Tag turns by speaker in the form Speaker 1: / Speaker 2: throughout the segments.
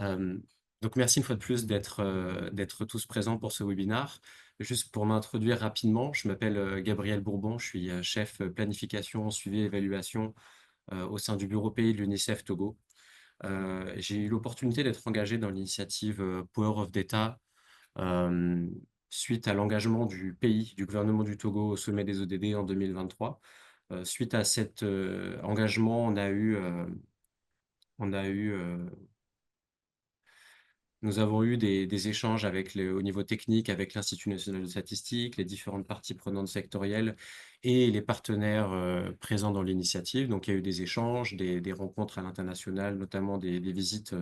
Speaker 1: Hem, donc merci une fois de plus d'être tous présents pour ce webinaire. Juste pour m'introduire rapidement, je m'appelle, Gabriel Bourbon, je suis, chef, planification, suivi et évaluation, au sein du bureau pays de l'UNICEF Togo. J'ai eu l'opportunité d'être engagé dans l'initiative, Power of Data, hem, suite à l'engagement du pays, du gouvernement du Togo au sommet des ODD en 2023. Suite à cet, engagement, on a eu nous avons eu des échanges avec au niveau technique avec l'Institut national de statistique, les différentes parties prenantes sectorielles et les partenaires, présents dans l'initiative. Donc il y a eu des échanges, des rencontres à l'international, notamment des visites,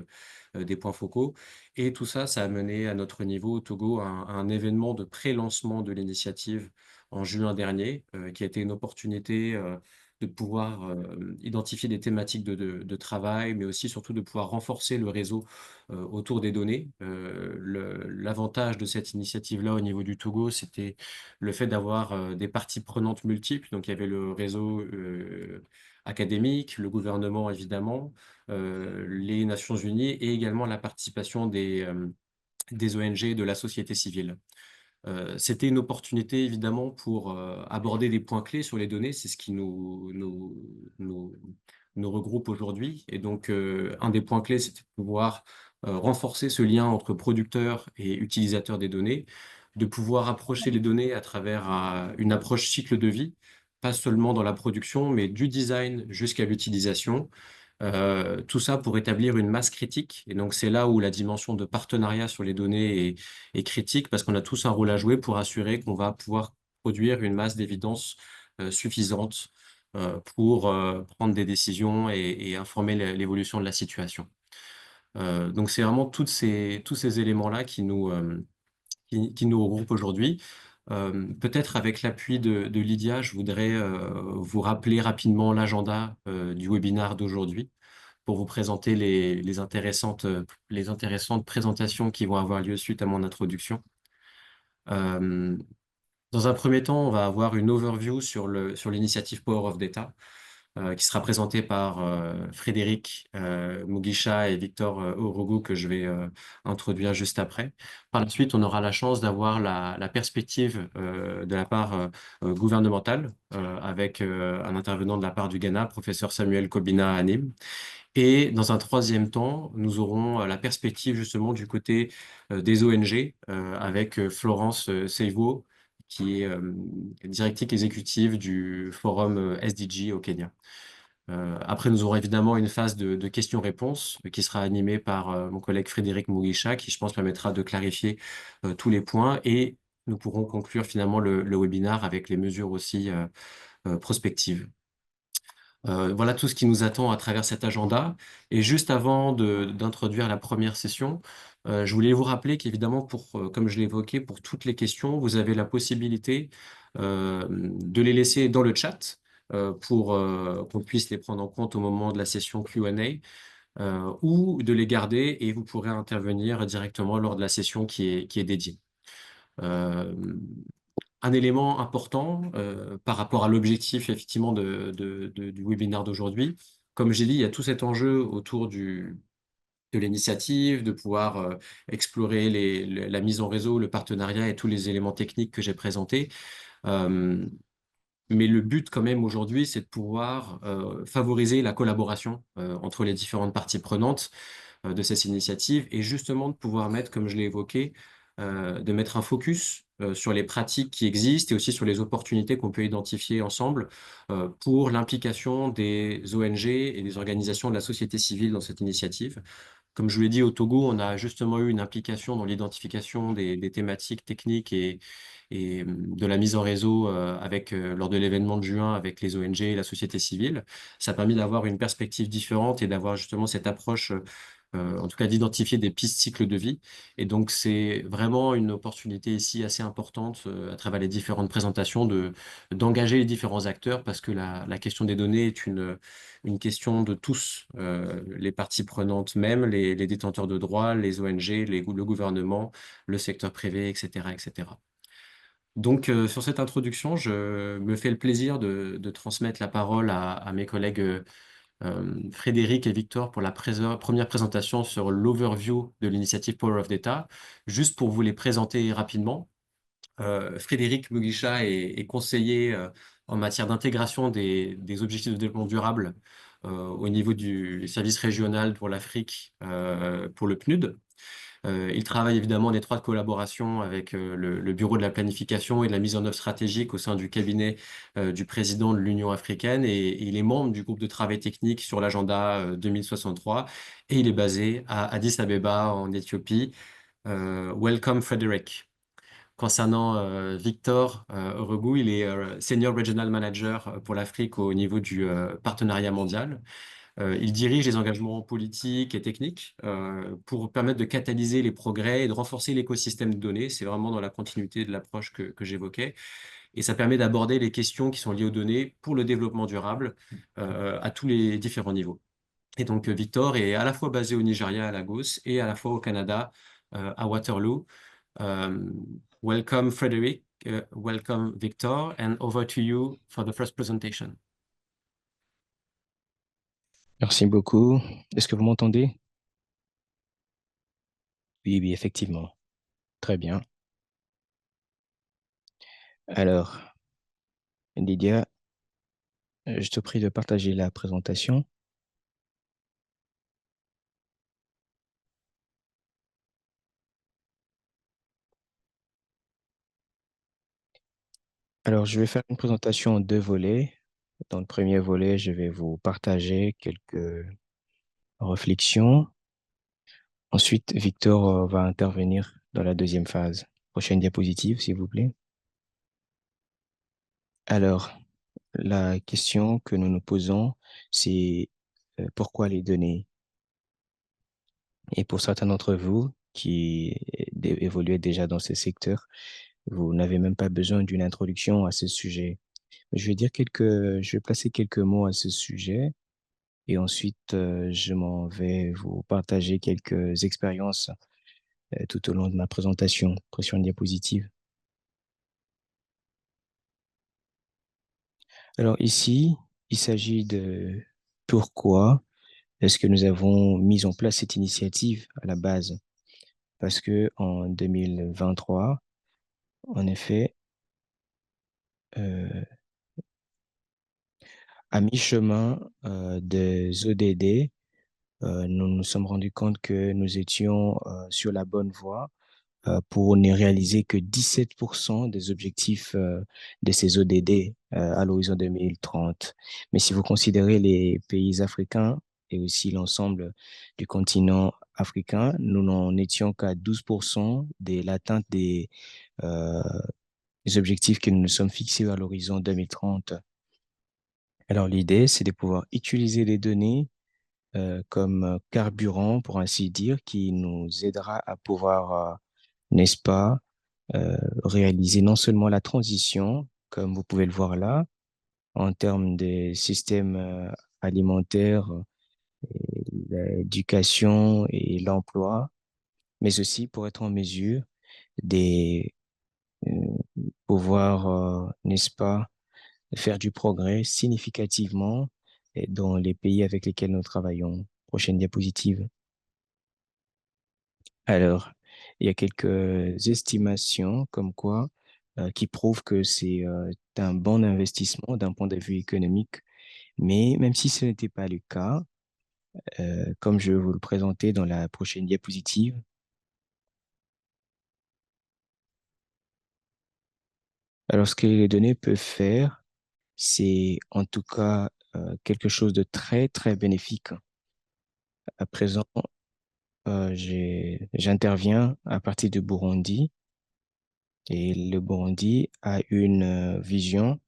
Speaker 1: des points focaux, et tout ça, ça a mené à notre niveau au Togo à un événement de pré-lancement de l'initiative en juin dernier, qui a été une opportunité, de pouvoir, identifier des thématiques de travail, mais aussi surtout de pouvoir renforcer le réseau autour des données. L'avantage de cette initiative-là au niveau du Togo, c'était le fait d'avoir, des parties prenantes multiples. Donc il y avait le réseau, académique, le gouvernement évidemment, les Nations unies et également la participation des ONG, de la société civile. C'était une opportunité évidemment pour, aborder des points clés sur les données. C'est ce qui nous nous regroupe aujourd'hui, et donc un des points clés, c'était de pouvoir, renforcer ce lien entre producteurs et utilisateurs des données, de pouvoir approcher les données à travers, une approche cycle de vie, pas seulement dans la production, mais du design jusqu'à l'utilisation. Tout ça pour établir une masse critique, et donc c'est là où la dimension de partenariat sur les données est critique, parce qu'on a tous un rôle à jouer pour assurer qu'on va pouvoir produire une masse d'évidence, suffisante, pour, prendre des décisions et informer l'évolution de la situation. Donc c'est vraiment tous ces éléments-là qui nous regroupent aujourd'hui. Peut-être avec l'appui de Lydia, je voudrais, vous rappeler rapidement l'agenda, du webinaire d'aujourd'hui, pour vous présenter les intéressantes présentations qui vont avoir lieu suite à mon introduction. Hem, Dans un premier temps, on va avoir une overview sur l'initiative Power of Data, qui sera présentée par, Frédéric, Mugisha et Victor, Orogo, que je vais, introduire juste après. Par la suite, on aura la chance d'avoir la perspective, de la part, gouvernementale, avec, un intervenant de la part du Ghana, professeur Samuel Kobina Anim. Et dans un troisième temps, nous aurons, la perspective justement du côté, des ONG, avec, Florence, Seivo, qui est, directrice exécutive du forum, SDG au Kenya. Après, nous aurons évidemment une phase de questions-réponses, qui sera animée par, mon collègue Frédéric Mugisha, qui je pense permettra de clarifier, tous les points, et nous pourrons conclure finalement le webinaire avec les mesures aussi, prospectives. Voilà tout ce qui nous attend à travers cet agenda, et juste avant d'introduire la première session, je voulais vous rappeler qu'évidemment comme je l'ai évoqué, pour toutes les questions, vous avez la possibilité, de les laisser dans le chat, pour, qu'on puisse les prendre en compte au moment de la session Q&A, ou de les garder et vous pourrez intervenir directement lors de la session qui est dédiée. Hem Un élément important, par rapport à l'objectif effectivement du webinaire d'aujourd'hui. Comme j'ai dit, il y a tout cet enjeu autour de l'initiative, de pouvoir, explorer la mise en réseau, le partenariat et tous les éléments techniques que j'ai présentés. Hem, mais le but quand même aujourd'hui, c'est de pouvoir, favoriser la collaboration, entre les différentes parties prenantes, de ces initiatives, et justement de pouvoir mettre, comme je l'ai évoqué, de mettre un focus, sur les pratiques qui existent et aussi sur les opportunités qu'on peut identifier ensemble, pour l'implication des ONG et des organisations de la société civile dans cette initiative. Comme je vous l'ai dit, au Togo, on a justement eu une implication dans l'identification des thématiques techniques et de la mise en réseau, avec, lors de l'événement de juin avec les ONG et la société civile. Ça a permis d'avoir une perspective différente et d'avoir justement cette approche, en tout cas d'identifier des pistes cycle de vie, et donc c'est vraiment une opportunité ici assez importante, à travers les différentes présentations, d'engager les différents acteurs, parce que la question des données est une question de tous, les parties prenantes même, les détenteurs de droits, les ONG, le gouvernement, le secteur privé, et cetera, et cetera. Donc, sur cette introduction, je me fais le plaisir de transmettre la parole à mes collègues, Frédéric et Victor pour la première présentation sur l'overview de l'initiative Power of Data. Juste pour vous les présenter rapidement, Frédéric Mugisha est conseiller en matière d'intégration des objectifs de développement durable au niveau du service régional pour l'Afrique, pour le PNUD. Il travaille évidemment en étroite collaboration avec le Bureau de la planification et de la mise en œuvre stratégique au sein du cabinet du président de l'Union africaine et il est membre du groupe de travail technique sur l'agenda 2063 et il est basé à Addis Abeba en Éthiopie. Welcome Frederick. Concernant Victor Oregou, il est Senior Regional Manager pour l'Afrique au niveau du partenariat mondial. Il dirige les engagements politiques et techniques pour permettre de catalyser les progrès et de renforcer l'écosystème de données. C'est vraiment dans la continuité de l'approche que j'évoquais. Et ça permet d'aborder les questions qui sont liées aux données pour le développement durable à tous les différents niveaux. Et donc, Victor est à la fois basé au Nigeria, à Lagos, et à la fois au Canada, à Waterloo. Welcome, Frederick. Welcome, Victor. And over to you for the first presentation.
Speaker 2: Merci beaucoup. Est-ce que vous m'entendez? Oui, oui, effectivement. Très bien. Alors, Lydia, je te prie de partager la présentation. Alors, je vais faire une présentation en deux volets. Dans le premier volet, je vais vous partager quelques réflexions. Ensuite, Victor va intervenir dans la deuxième phase. Prochaine diapositive, s'il vous plaît. Alors, la question que nous nous posons, c'est pourquoi les données? Et pour certains d'entre vous qui évoluez déjà dans ce secteur, vous n'avez même pas besoin d'une introduction à ce sujet. Je vais placer quelques mots à ce sujet et ensuite je m'en vais vous partager quelques expériences tout au long de ma présentation. Pression diapositive. Alors ici, il s'agit de pourquoi est-ce que nous avons mis en place cette initiative à la base? Parce que en 2023, en effet, euh, à mi-chemin des ODD, nous nous sommes rendus compte que nous étions sur la bonne voie pour ne réaliser que 17% des objectifs de ces ODD à l'horizon 2030. Mais si vous considérez les pays africains et aussi l'ensemble du continent africain, nous n'en étions qu'à 12% de l'atteinte euh, des objectifs que nous nous sommes fixés à l'horizon 2030. Alors l'idée, c'est de pouvoir utiliser les données comme carburant, pour ainsi dire, qui nous aidera à pouvoir, n'est-ce pas, réaliser non seulement la transition, comme vous pouvez le voir là, en termes des systèmes alimentaires, l'éducation et l'emploi, mais aussi pour être en mesure de pouvoir, n'est-ce pas, faire du progrès significativement dans les pays avec lesquels nous travaillons. Prochaine diapositive. Alors, il y a quelques estimations comme quoi qui prouvent que c'est un bon investissement d'un point de vue économique. Mais même si ce n'était pas le cas, comme je vais vous le présenter dans la prochaine diapositive, alors ce que les données peuvent faire, c'est en tout cas quelque chose de très, très bénéfique. À présent, j'interviens à partir du Burundi et le Burundi a une vision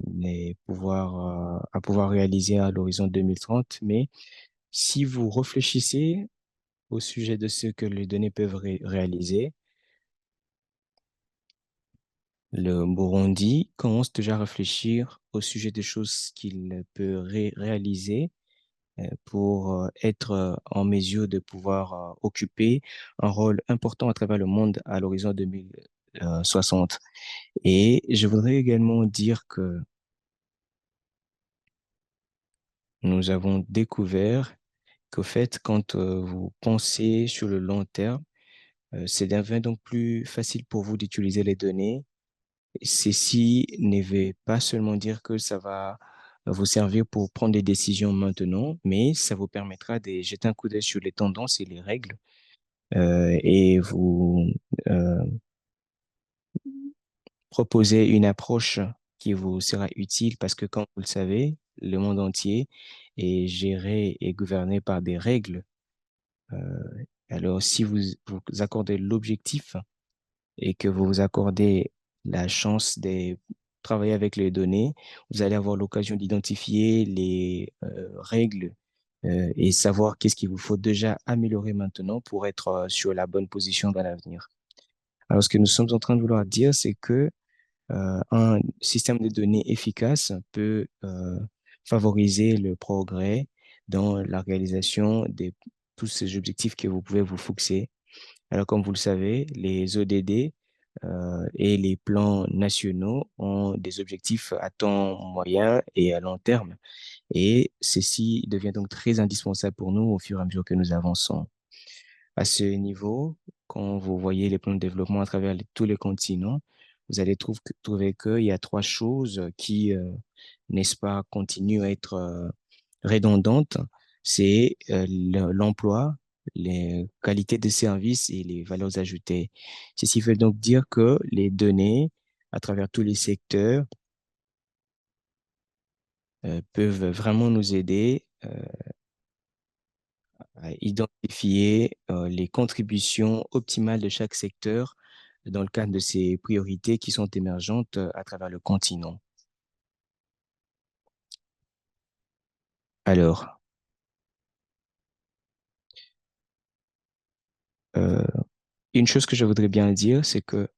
Speaker 2: à pouvoir réaliser à l'horizon 2030. Mais si vous réfléchissez au sujet de ce que les données peuvent réaliser, le Burundi commence déjà à réfléchir au sujet des choses qu'il peut réaliser pour être en mesure de pouvoir occuper un rôle important à travers le monde à l'horizon 2060. Et je voudrais également dire que nous avons découvert qu'au fait, quand vous pensez sur le long terme, c'est devient donc plus facile pour vous d'utiliser les données. Ceci ne veut pas seulement dire que ça va vous servir pour prendre des décisions maintenant, mais ça vous permettra de jeter un coup d'œil sur les tendances et les règles et vous euh, proposer une approche qui vous sera utile parce que, comme vous le savez, le monde entier est géré et gouverné par des règles. Euh, alors, si vous accordez l'objectif et que vous vous accordez la chance de travailler avec les données, vous allez avoir l'occasion d'identifier les règles et savoir qu'est-ce qu'il vous faut déjà améliorer maintenant pour être sur la bonne position dans l'avenir. Alors, ce que nous sommes en train de vouloir dire, c'est que un système de données efficace peut favoriser le progrès dans la réalisation de tous ces objectifs que vous pouvez vous fixer. Alors, comme vous le savez, les ODD et les plans nationaux ont des objectifs à temps moyen et à long terme. Et ceci devient donc très indispensable pour nous au fur et à mesure que nous avançons. À ce niveau, quand vous voyez les plans de développement à travers tous les continents, vous allez trouver qu'il y a trois choses qui, n'est-ce pas, continuent à être redondantes. C'est l'emploi, les qualités de services et les valeurs ajoutées. Ceci veut donc dire que les données à travers tous les secteurs peuvent vraiment nous aider à identifier les contributions optimales de chaque secteur dans le cadre de ces priorités qui sont émergentes à travers le continent. Alors, euh, une chose que je voudrais bien dire, c'est que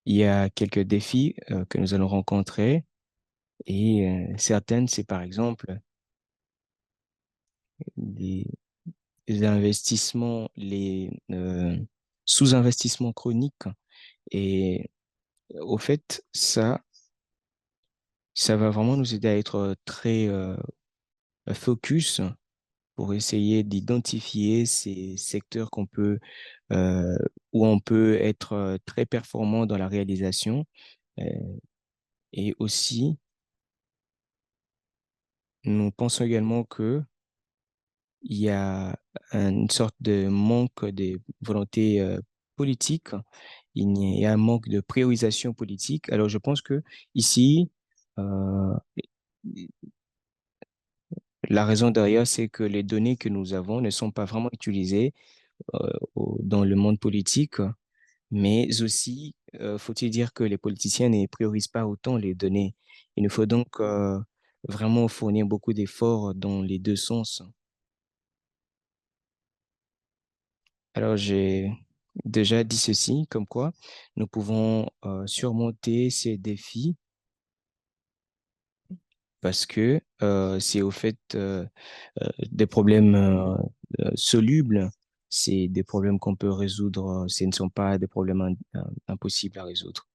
Speaker 2: il y a quelques défis que nous allons rencontrer et certaines, c'est par exemple les, les investissements, les sous-investissements chroniques et au fait, ça va vraiment nous aider à être très focus pour essayer d'identifier ces secteurs euh, où on peut être très performant dans la réalisation. Euh, et aussi, nous pensons également que il y a une sorte de manque de volonté politique. Il y a un manque de priorisation politique. Alors, je pense que ici, euh, la raison derrière, c'est que les données que nous avons ne sont pas vraiment utilisées dans le monde politique, mais aussi, faut-il dire que les politiciens ne priorisent pas autant les données. Il nous faut donc vraiment fournir beaucoup d'efforts dans les deux sens. Alors, j'ai déjà dit ceci, comme quoi nous pouvons surmonter ces défis parce que c'est au fait des problèmes solubles, c'est des problèmes qu'on peut résoudre, ce ne sont pas des problèmes impossibles à résoudre.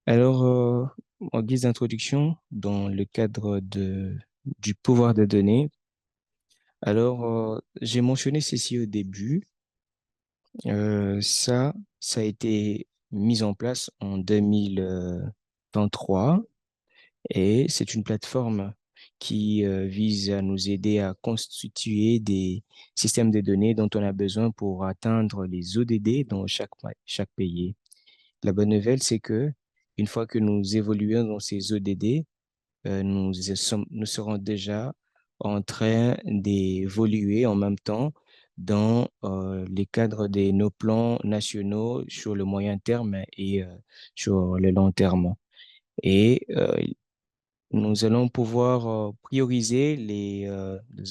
Speaker 2: Alors, en guise d'introduction, dans le cadre du pouvoir des données, alors j'ai mentionné ceci au début. Ça a été mis en place en 2023 et c'est une plateforme qui vise à nous aider à constituer des systèmes de données dont on a besoin pour atteindre les ODD dans chaque pays. La bonne nouvelle, c'est que une fois que nous évoluons dans ces ODD, nous serons déjà en train d'évoluer en même temps dans les cadres de nos plans nationaux sur le moyen terme et sur le long terme. Et nous allons pouvoir prioriser les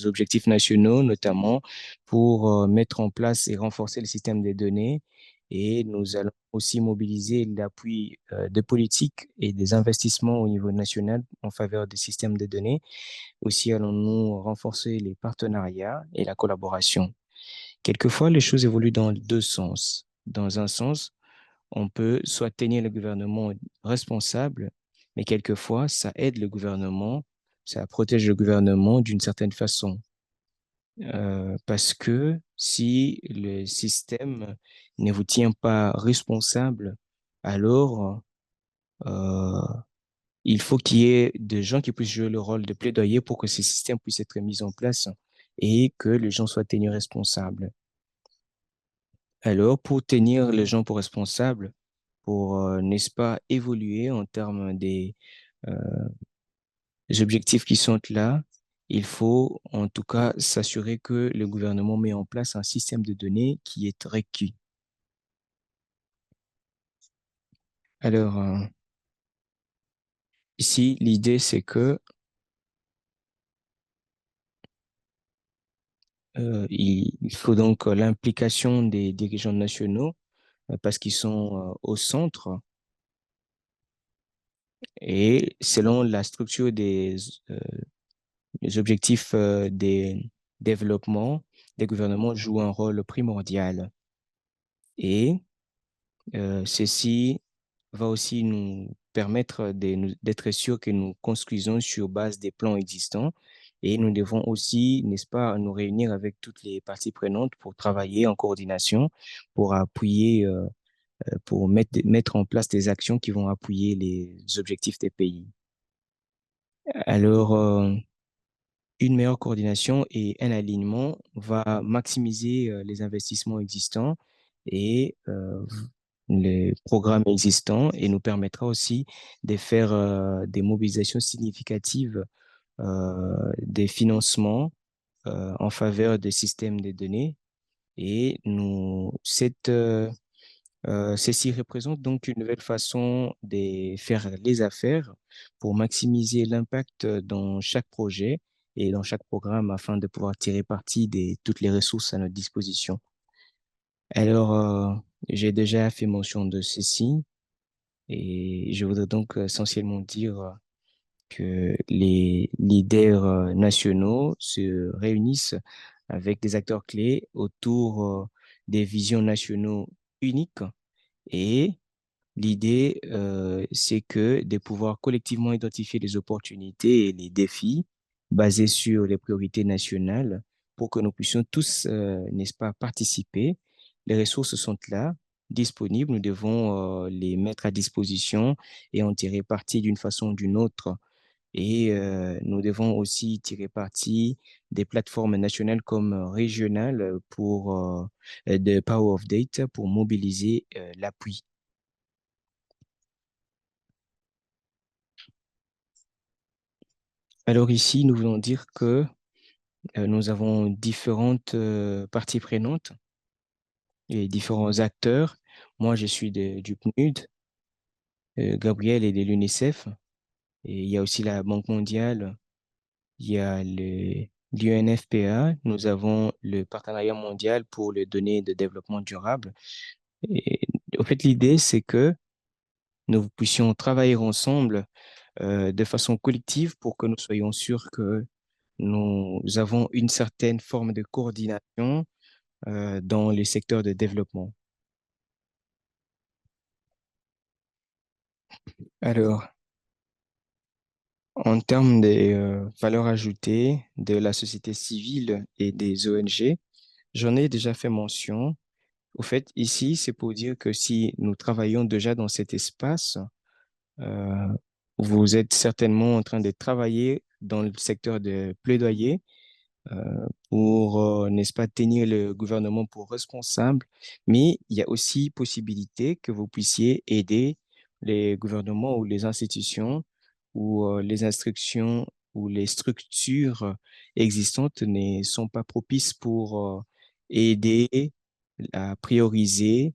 Speaker 2: objectifs nationaux, notamment pour mettre en place et renforcer le système des données. Et nous allons aussi mobiliser l'appui des politiques et des investissements au niveau national en faveur des systèmes de données. Aussi, allons-nous renforcer les partenariats et la collaboration. Quelquefois, les choses évoluent dans deux sens. Dans un sens, on peut soit tenir le gouvernement responsable mais quelquefois, ça aide le gouvernement, ça protège le gouvernement d'une certaine façon. Parce que si le système ne vous tient pas responsable, alors euh, il faut qu'il y ait des gens qui puissent jouer le rôle de plaidoyer pour que ces systèmes puissent être mis en place et que les gens soient tenus responsables. Alors, pour tenir les gens pour responsables, pour, n'est-ce pas, évoluer en termes euh, des objectifs qui sont là, il faut en tout cas s'assurer que le gouvernement met en place un système de données qui est requis. Alors, ici, l'idée, c'est que il faut donc l'implication des dirigeants nationaux parce qu'ils sont au centre et selon la structure euh, des objectifs des développements, les gouvernements jouent un rôle primordial. Et ceci va aussi nous permettre d'être sûrs que nous construisons sur base des plans existants. Et nous devons aussi, n'est-ce pas, nous réunir avec toutes les parties prenantes pour travailler en coordination, pour appuyer, pour mettre en place des actions qui vont appuyer les objectifs des pays. Alors, une meilleure coordination et un alignement va maximiser les investissements existants et les programmes existants et nous permettra aussi de faire des mobilisations significatives des financements en faveur des systèmes de données. Et ceci représente donc une nouvelle façon de faire les affaires pour maximiser l'impact dans chaque projet et dans chaque programme afin de pouvoir tirer parti de toutes les ressources à notre disposition. Alors, j'ai déjà fait mention de ceci et je voudrais donc essentiellement dire que les leaders nationaux se réunissent avec des acteurs clés autour des visions nationaux uniques et l'idée, c'est que de pouvoir collectivement identifier les opportunités et les défis basés sur les priorités nationales pour que nous puissions tous, n'est-ce pas, participer. Les ressources sont là, disponibles. Nous devons, les mettre à disposition et en tirer parti d'une façon ou d'une autre. Et nous devons aussi tirer parti des plateformes nationales comme régionales pour de Power of Data pour mobiliser l'appui. Alors ici, nous voulons dire que nous avons différentes parties prenantes et différents acteurs. Moi, je suis du PNUD, Gabriel est de l'UNICEF, et il y a aussi la Banque mondiale, il y a l'UNFPA, nous avons le Partenariat mondial pour les données de développement durable. Et, en fait, l'idée, c'est que nous puissions travailler ensemble de façon collective pour que nous soyons sûrs que nous avons une certaine forme de coordination dans les secteurs de développement. Alors, en termes des valeurs ajoutées de la société civile et des ONG, j'en ai déjà fait mention. Au fait, ici, c'est pour dire que si nous travaillons déjà dans cet espace, euh, vous êtes certainement en train de travailler dans le secteur de plaidoyer pour, n'est-ce pas, tenir le gouvernement pour responsable, mais il y a aussi possibilité que vous puissiez aider les gouvernements ou les institutions où les instructions ou les structures existantes ne sont pas propices pour aider à prioriser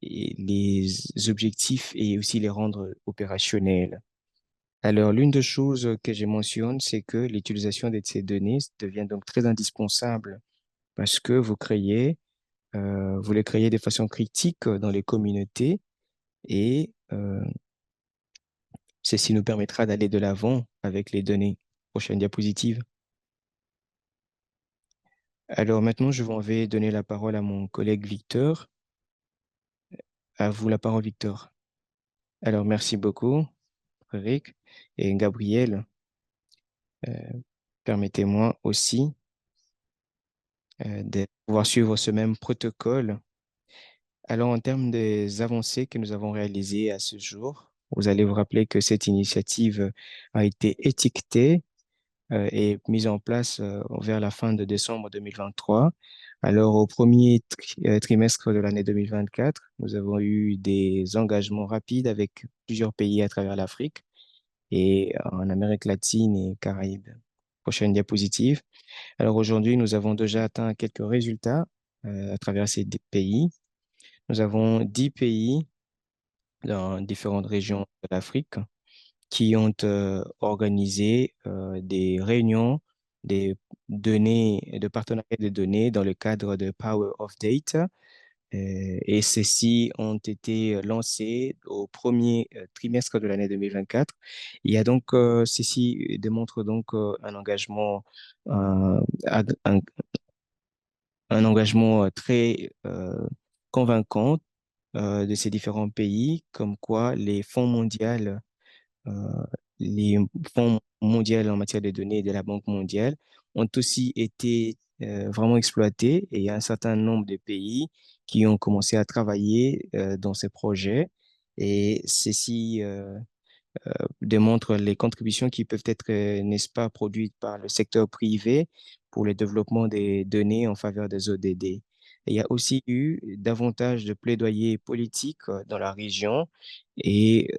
Speaker 2: les objectifs et aussi les rendre opérationnels. Alors, l'une des choses que je mentionne, c'est que l'utilisation de ces données devient donc très indispensable parce que vous les créez de façon critique dans les communautés et ceci nous permettra d'aller de l'avant avec les données. Prochaine diapositive. Alors maintenant, je vais donner la parole à mon collègue Victor. À vous la parole, Victor. Alors, merci beaucoup. Frédéric et Gabriel. Euh, Permettez-moi aussi de pouvoir suivre ce même protocole. Alors, en termes des avancées que nous avons réalisées à ce jour, vous allez vous rappeler que cette initiative a été étiquetée et mise en place vers la fin de décembre 2023. Alors, au premier trimestre de l'année 2024, nous avons eu des engagements rapides avec plusieurs pays à travers l'Afrique et en Amérique latine et Caraïbes. Prochaine diapositive. Alors aujourd'hui, nous avons déjà atteint quelques résultats à travers ces pays. Nous avons 10 pays dans différentes régions de l'Afrique qui ont organisé des réunions, des données, de partenariat de données dans le cadre de Power of Data. Et ceux-ci ont été lancés au premier trimestre de l'année 2024. Il y a donc, ceci démontre donc euh, ag- un, un engagement très convaincant de ces différents pays, comme quoi euh, les fonds mondiaux en matière de données de la Banque mondiale ont aussi été vraiment exploités et il y a un certain nombre de pays qui ont commencé à travailler dans ces projets et ceci démontre les contributions qui peuvent être, n'est-ce pas, produites par le secteur privé pour le développement des données en faveur des ODD. Et il y a aussi eu davantage de plaidoyer politique dans la région et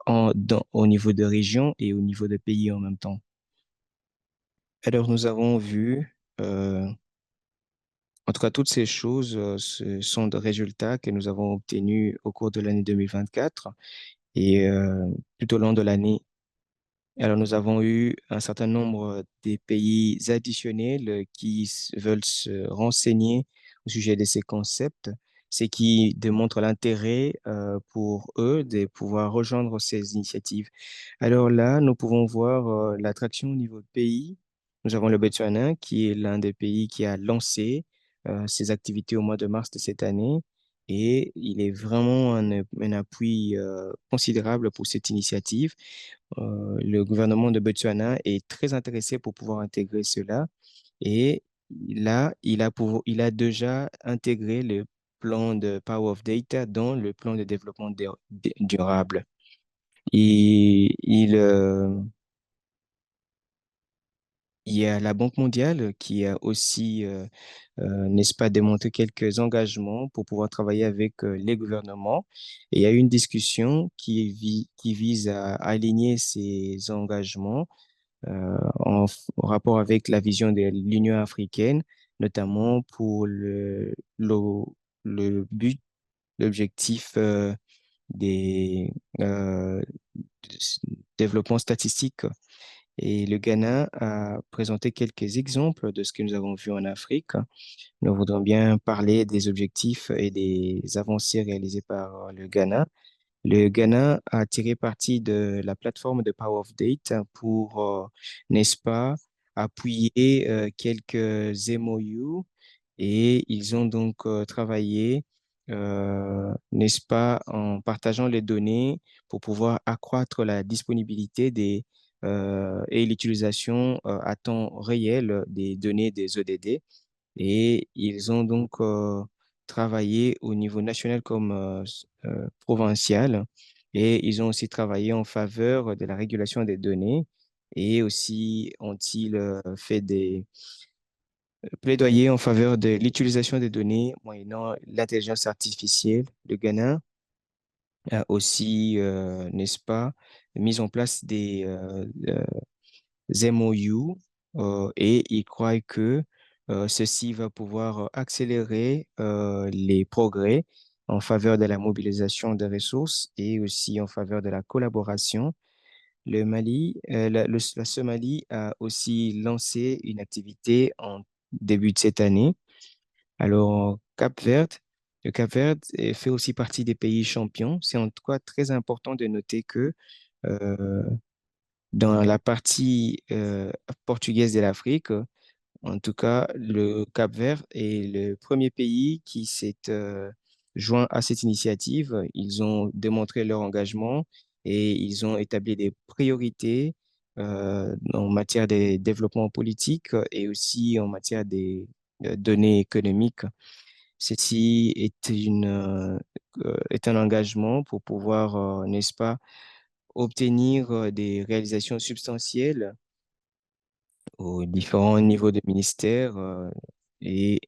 Speaker 2: au niveau de région et au niveau de pays en même temps. Alors, nous avons vu, en tout cas, toutes ces choses, ce sont des résultats que nous avons obtenus au cours de l'année 2024 et tout au long de l'année. Alors, nous avons eu un certain nombre des pays additionnels veulent se renseigner au sujet de ces concepts, ce qui démontre l'intérêt pour eux de pouvoir rejoindre ces initiatives. Alors là, nous pouvons voir l'attraction au niveau de pays. Nous avons le Botswana, qui est l'un des pays qui a lancé ses activités au mois de mars de cette année. Et il est vraiment un appui considérable pour cette initiative. Le gouvernement de Botswana est très intéressé pour pouvoir intégrer cela. Et là, il a déjà intégré le plan de Power of Data dans le plan de développement durable. Et il y a la Banque mondiale qui a aussi, n'est-ce pas, démontré quelques engagements pour pouvoir travailler avec les gouvernements. Et il y a eu une discussion qui vise à aligner ces engagements en rapport avec la vision de l'Union africaine, notamment pour le but, l'objectif des développements statistiques. Et le Ghana a présenté quelques exemples de ce que nous avons vu en Afrique. Nous voudrions bien parler des objectifs et des avancées réalisées par le Ghana. Le Ghana a tiré parti de la plateforme de Power of Date pour, n'est-ce pas, appuyer quelques MOU et ils ont donc travaillé, n'est-ce pas, en partageant les données pour pouvoir accroître la disponibilité et l'utilisation à temps réel des données des ODD. Et ils ont donc travaillé au niveau national comme provincial. Et ils ont aussi travaillé en faveur de la régulation des données. Et aussi ont-ils fait des plaidoyers en faveur de l'utilisation des données moyennant l'intelligence artificielle. Le Ghana a aussi, n'est-ce pas, mis en place des MOU et il croit que ceci va pouvoir accélérer les progrès en faveur de la mobilisation des ressources et aussi en faveur de la collaboration. Le Mali, la Somalie a aussi lancé une activité en début de cette année. Alors, le Cap-Vert fait aussi partie des pays champions. C'est en tout cas très important de noter que euh, dans la partie portugaise de l'Afrique, en tout cas, le Cap-Vert est le premier pays qui s'est joint à cette initiative. Ils ont démontré leur engagement et ils ont établi des priorités en matière des développements politiques et aussi en matière des données économiques. Ceci est un engagement pour pouvoir, n'est-ce pas, obtenir des réalisations substantielles aux différents niveaux de ministère et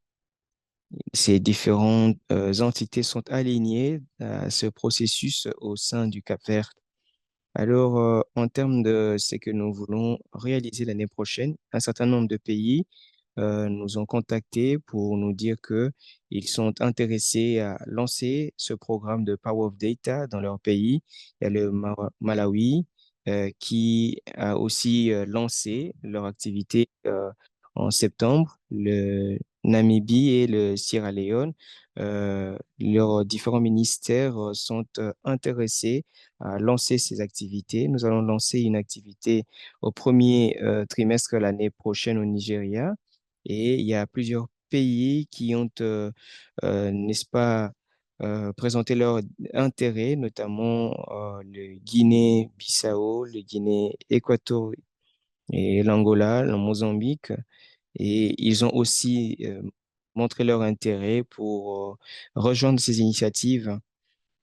Speaker 2: ces différentes entités sont alignées à ce processus au sein du Cap-Vert. Alors, en termes de ce que nous voulons réaliser l'année prochaine, un certain nombre de pays nous ont contactés pour nous dire que ils sont intéressés à lancer ce programme de Power of Data dans leur pays. Il y a le Malawi qui a aussi lancé leur activité en septembre, le Namibie et le Sierra Leone. Leurs différents ministères sont intéressés à lancer ces activités. Nous allons lancer une activité au premier trimestre l'année prochaine au Nigeria et il y a plusieurs pays qui ont, n'est-ce pas, présenté leur intérêt, notamment le Guinée-Bissau, le Guinée équatoriale et l'Angola, le Mozambique. Et ils ont aussi montré leur intérêt pour rejoindre ces initiatives.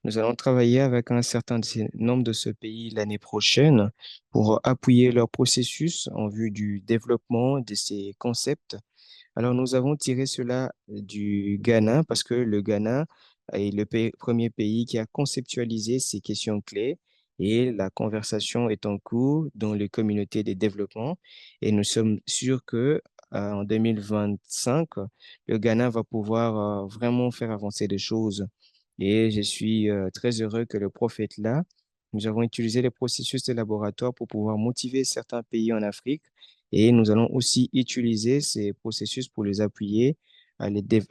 Speaker 2: Nous allons travailler avec un certain nombre de ce pays l'année prochaine pour appuyer leur processus en vue du développement de ces concepts. Alors, nous avons tiré cela du Ghana parce que le Ghana est le premier pays qui a conceptualisé ces questions clés et la conversation est en cours dans les communautés de développement et nous sommes sûrs que en 2025, le Ghana va pouvoir vraiment faire avancer les choses. Et je suis très heureux que le prophète là, nous avons utilisé les processus de laboratoire pour pouvoir motiver certains pays en Afrique et nous allons aussi utiliser ces processus pour les appuyer à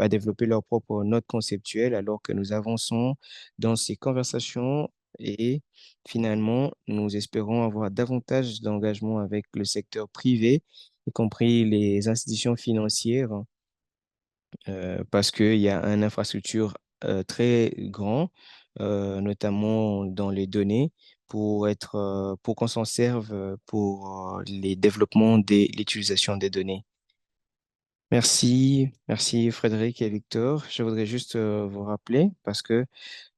Speaker 2: développer leur propre note conceptuelle alors que nous avançons dans ces conversations et finalement, nous espérons avoir davantage d'engagement avec le secteur privé, y compris les institutions financières parce qu'il y a une infrastructure très grand, notamment dans les données, pour qu'on s'en serve pour les développements de l'utilisation des données. Merci Frédéric et Victor. Je voudrais juste vous rappeler, parce que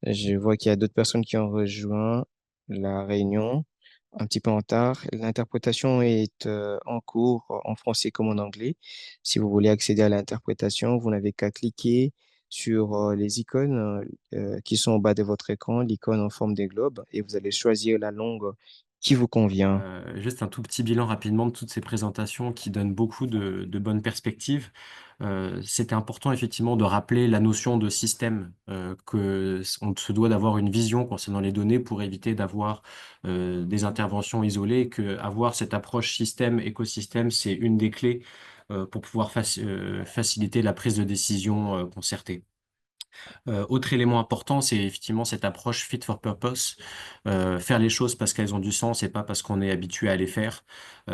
Speaker 2: je vois qu'il y a d'autres personnes qui ont rejoint la réunion un petit peu en retard. L'interprétation est en cours en français comme en anglais. Si vous voulez accéder à l'interprétation, vous n'avez qu'à cliquer sur les icônes qui sont au bas de votre écran, l'icône en forme des globes, et vous allez choisir la langue qui vous convient.
Speaker 1: Juste un tout petit bilan rapidement de toutes ces présentations qui donnent beaucoup de bonnes perspectives. C'était important effectivement de rappeler la notion de système, que on se doit d'avoir une vision concernant les données pour éviter d'avoir des interventions isolées, que avoir cette approche système-écosystème, c'est une des clés pour pouvoir faciliter la prise de décision concertée. Autre élément important, c'est effectivement cette approche fit for purpose, faire les choses parce qu'elles ont du sens et pas parce qu'on est habitué à les faire.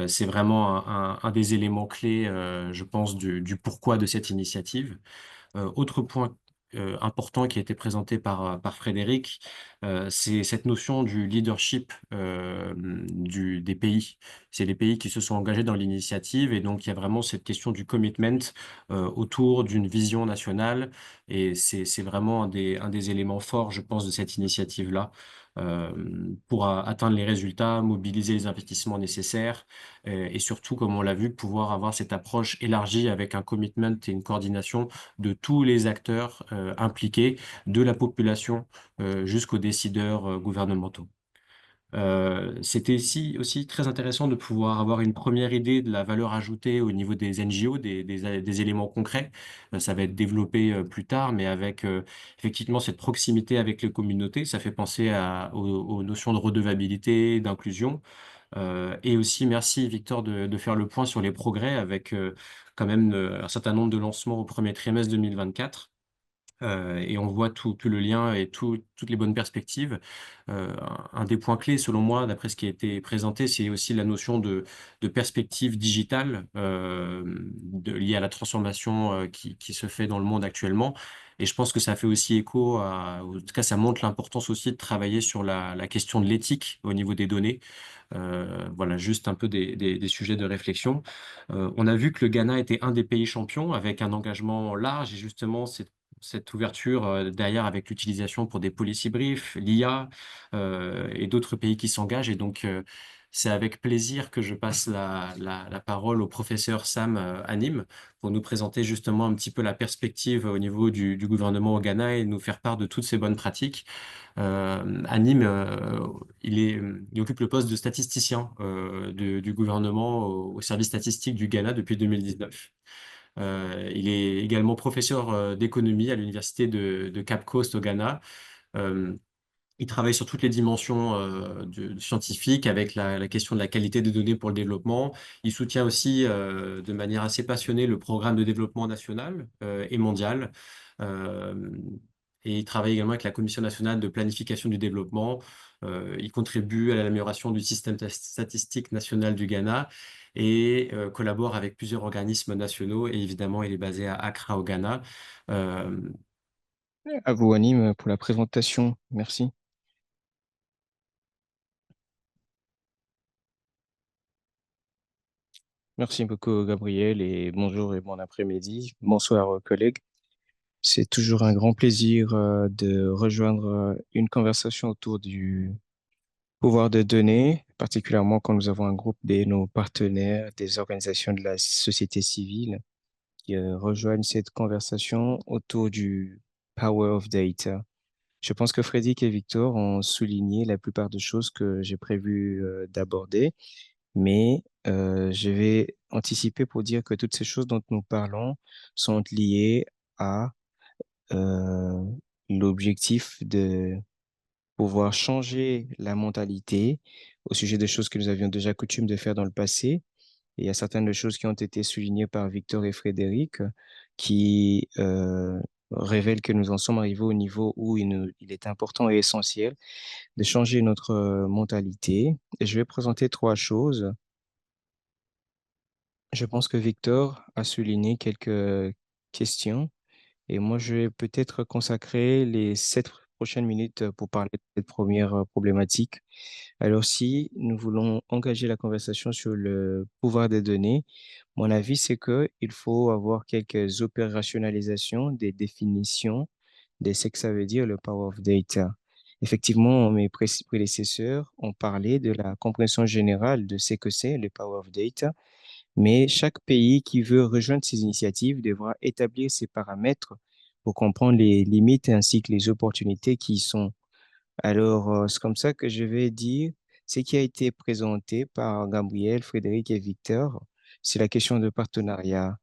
Speaker 1: C'est vraiment un des éléments clés, je pense, du pourquoi de cette initiative. Autre point important qui a été présenté par Frédéric, c'est cette notion du leadership des pays. C'est les pays qui se sont engagés dans l'initiative et donc il y a vraiment cette question du commitment autour d'une vision nationale et c'est vraiment un des éléments forts, je pense, de cette initiative-là. Pour atteindre les résultats, mobiliser les investissements nécessaires et surtout, comme on l'a vu, pouvoir avoir cette approche élargie avec un commitment et une coordination de tous les acteurs impliqués, de la population jusqu'aux décideurs gouvernementaux. C'était aussi très intéressant de pouvoir avoir une première idée de la valeur ajoutée au niveau des NGO, des éléments concrets. Ça va être développé plus tard, mais avec effectivement cette proximité avec les communautés, ça fait penser aux notions de redevabilité, d'inclusion. Et aussi, merci Victor de faire le point sur les progrès avec quand même un certain nombre de lancements au premier trimestre 2024. Et on voit tout le lien et toutes les bonnes perspectives. Un des points clés, selon moi, d'après ce qui a été présenté, c'est aussi la notion de perspective digitale liée à la transformation qui se fait dans le monde actuellement. Et je pense que ça fait aussi écho en tout cas, ça montre l'importance aussi de travailler sur la question de l'éthique au niveau des données. Voilà, juste un peu des sujets de réflexion. On a vu que le Ghana était un des pays champions avec un engagement large et justement cette ouverture derrière avec l'utilisation pour des policy briefs, l'IA et d'autres pays qui s'engagent. Et donc, c'est avec plaisir que je passe la parole au professeur Sam Anim pour nous présenter justement un petit peu la perspective au niveau du gouvernement au Ghana et nous faire part de toutes ces bonnes pratiques. À Nîmes, il occupe le poste de statisticien du gouvernement au service statistique du Ghana depuis 2019. Il est également professeur d'économie à l'université de Cape Coast au Ghana. Euh, il travaille sur toutes les dimensions scientifiques avec la question de la qualité des données pour le développement. Il soutient aussi de manière assez passionnée le programme de développement national et mondial. Euh, et il travaille également avec la Commission nationale de planification du développement. Il contribue à l'amélioration du système statistique national du Ghana et collabore avec plusieurs organismes nationaux. Et évidemment, il est basé à Accra au Ghana. Euh,
Speaker 2: À vous, Anime, pour la présentation. Merci. Merci beaucoup, Gabriel, et bonjour et bon après-midi. Bonsoir, collègues. C'est toujours un grand plaisir de rejoindre une conversation autour du pouvoir de données, particulièrement quand nous avons un groupe de nos partenaires, des organisations de la société civile qui rejoignent cette conversation autour du Power of Data. Je pense que Frédéric et Victor ont souligné la plupart des choses que j'ai prévu d'aborder, mais je vais anticiper pour dire que toutes ces choses dont nous parlons sont liées à euh, l'objectif de pouvoir changer la mentalité au sujet des choses que nous avions déjà coutume de faire dans le passé. Et il y a certaines des choses qui ont été soulignées par Victor et Frédéric qui révèlent que nous en sommes arrivés au niveau où il est important et essentiel de changer notre mentalité. Et je vais présenter trois choses. Je pense que Victor a souligné quelques questions et moi, je vais peut-être consacrer les 7 prochaines minutes pour parler de cette première problématique. Alors, si nous voulons engager la conversation sur le pouvoir des données, mon avis, c'est que il faut avoir quelques opérationnalisations des définitions de ce que ça veut dire le power of data. Effectivement, mes prédécesseurs ont parlé de la compréhension générale de ce que c'est le power of data, mais chaque pays qui veut rejoindre ces initiatives devra établir ses paramètres pour comprendre les limites ainsi que les opportunités qui y sont. Alors, c'est comme ça que je vais dire ce qui a été présenté par Gabriel, Frédéric et Victor, c'est la question de partenariat.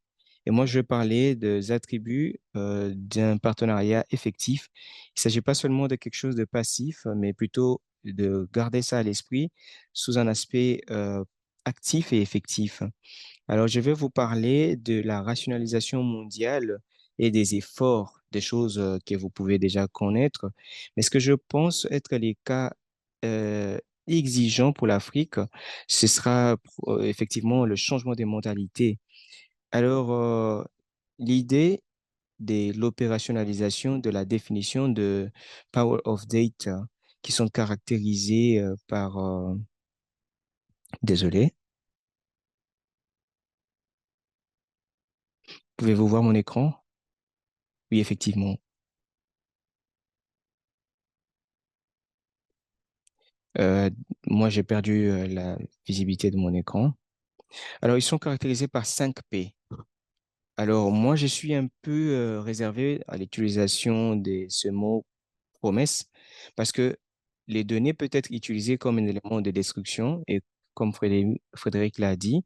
Speaker 2: Et moi, je vais parler des attributs d'un partenariat effectif. Il ne s'agit pas seulement de quelque chose de passif, mais plutôt de garder ça à l'esprit sous un aspect actif et effectif. Alors, je vais vous parler de la rationalisation mondiale et des efforts, des choses que vous pouvez déjà connaître. Mais ce que je pense être les cas euh, exigeants pour l'Afrique, ce sera effectivement le changement des mentalités. Alors, l'idée de l'opérationnalisation de la définition de Power of Data, qui sont caractérisées par... désolé, pouvez-vous voir mon écran? Oui, effectivement. Euh, Moi, j'ai perdu la visibilité de mon écran. Alors, ils sont caractérisés par 5 P. Alors, moi, je suis un peu réservé à l'utilisation de ce mot promesse parce que les données peuvent être utilisées comme un élément de destruction et comme Frédéric l'a dit,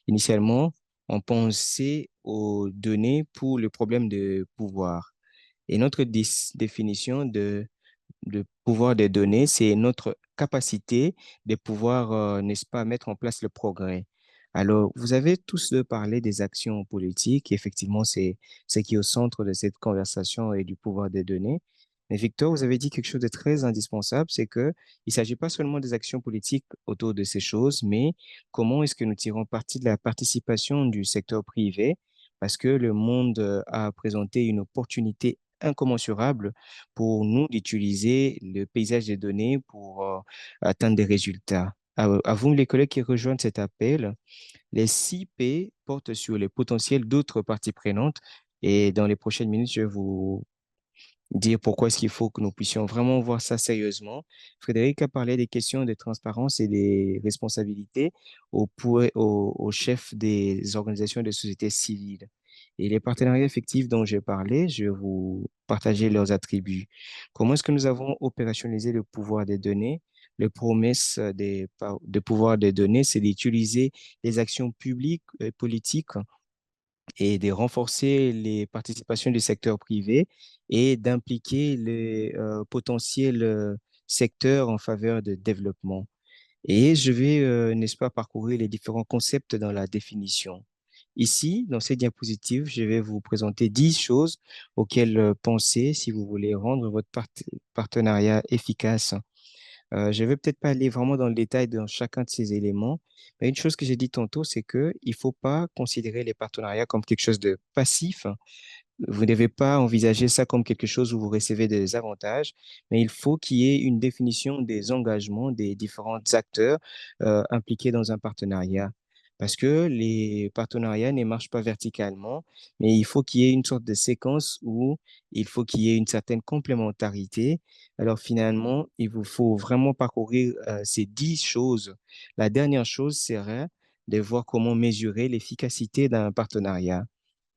Speaker 2: initialement, on pensait aux données pour le problème de pouvoir. Et notre définition de pouvoir des données, c'est notre capacité de pouvoir, n'est-ce pas, mettre en place le progrès. Alors, vous avez tous deux parlé des actions politiques. Effectivement, c'est ce qui est au centre de cette conversation et du pouvoir des données. Mais Victor, vous avez dit quelque chose de très indispensable, c'est que il s'agit pas seulement des actions politiques autour de ces choses, mais comment est-ce que nous tirons parti de la participation du secteur privé, parce que le monde a présenté une opportunité incommensurable pour nous d'utiliser le paysage des données pour atteindre des résultats. À vous, les collègues qui rejoignent cet appel, les 6 P portent sur les potentiels d'autres parties prenantes et dans les prochaines minutes, je vais vous dire pourquoi est-ce qu'il faut que nous puissions vraiment voir ça sérieusement. Frédéric a parlé des questions de transparence et des responsabilités au chef des organisations de société civile. Et les partenariats effectifs dont j'ai parlé, je vais vous partager leurs attributs. Comment est-ce que nous avons opérationnalisé le pouvoir des données? Les promesses de pouvoir des données, c'est d'utiliser les actions publiques et politiques et de renforcer les participations du secteur privé et d'impliquer les potentiels secteurs en faveur de développement. Et je vais, n'est-ce pas, parcourir les différents concepts dans la définition. Ici, dans cette diapositive, je vais vous présenter 10 choses auxquelles penser si vous voulez rendre votre partenariat efficace. Je vais peut-être pas aller vraiment dans le détail dans chacun de ces éléments, mais une chose que j'ai dit tantôt, c'est que il faut pas considérer les partenariats comme quelque chose de passif. Vous ne devez pas envisager ça comme quelque chose où vous recevez des avantages, mais il faut qu'il y ait une définition des engagements des différents acteurs impliqués dans un partenariat. Parce que les partenariats ne marchent pas verticalement, mais il faut qu'il y ait une sorte de séquence où il faut qu'il y ait une certaine complémentarité. Alors finalement, il vous faut vraiment parcourir ces 10 choses. La dernière chose serait de voir comment mesurer l'efficacité d'un partenariat.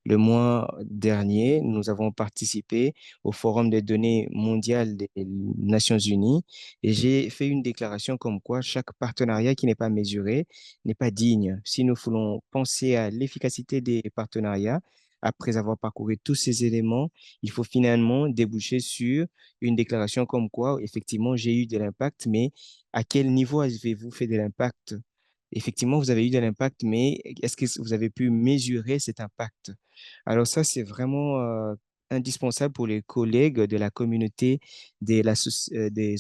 Speaker 2: Le mois dernier, nous avons participé au Forum des données mondiales des Nations Unies et j'ai fait une déclaration comme quoi chaque partenariat qui n'est pas mesuré n'est pas digne. Si nous voulons penser à l'efficacité des partenariats, après avoir parcouru tous ces éléments, il faut finalement déboucher sur une déclaration comme quoi, effectivement, j'ai eu de l'impact, mais à quel niveau avez-vous fait de l'impact? Effectivement, vous avez eu de l'impact, mais est-ce que vous avez pu mesurer cet impact? Alors ça, c'est vraiment indispensable pour les collègues de la communauté des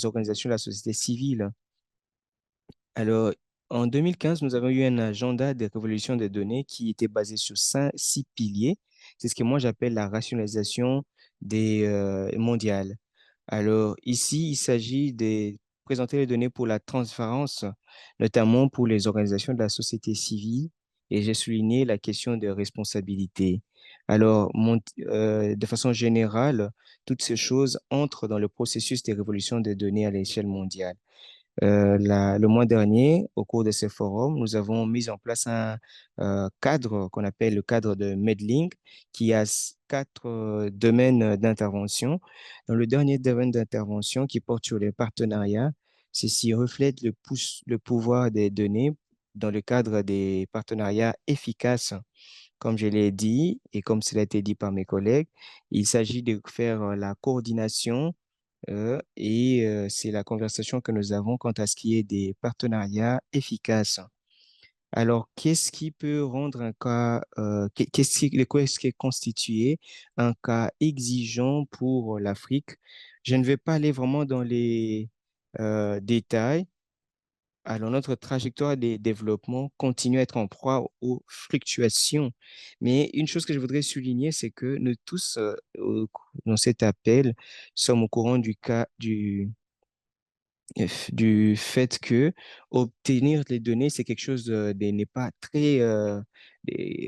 Speaker 2: organisations de la société civile. Alors, en 2015, nous avons eu un agenda de révolution des données qui était basé sur 6 piliers. C'est ce que moi j'appelle la rationalisation des mondiales. Alors, ici, il s'agit de présenter les données pour la transparence, notamment pour les organisations de la société civile, et j'ai souligné la question de responsabilité. Alors, de façon générale, toutes ces choses entrent dans le processus de révolution des données à l'échelle mondiale. Le mois dernier, au cours de ce forum, nous avons mis en place un cadre qu'on appelle le cadre de Medlink, qui a 4 domaines d'intervention. Dans le dernier domaine d'intervention qui porte sur les partenariats, ceci reflète le pouvoir des données dans le cadre des partenariats efficaces. Comme je l'ai dit et comme cela a été dit par mes collègues, il s'agit de faire la coordination et c'est la conversation que nous avons quant à ce qui est des partenariats efficaces. Alors, qu'est-ce qui peut rendre un cas, de quoi est-ce qui est constitué un cas exigeant pour l'Afrique? Je ne vais pas aller vraiment dans les détails. Alors, notre trajectoire de développement continue à être en proie aux fluctuations. Mais une chose que je voudrais souligner, c'est que nous tous, dans cet appel, sommes au courant du fait que obtenir les données, c'est quelque chose n'est pas très,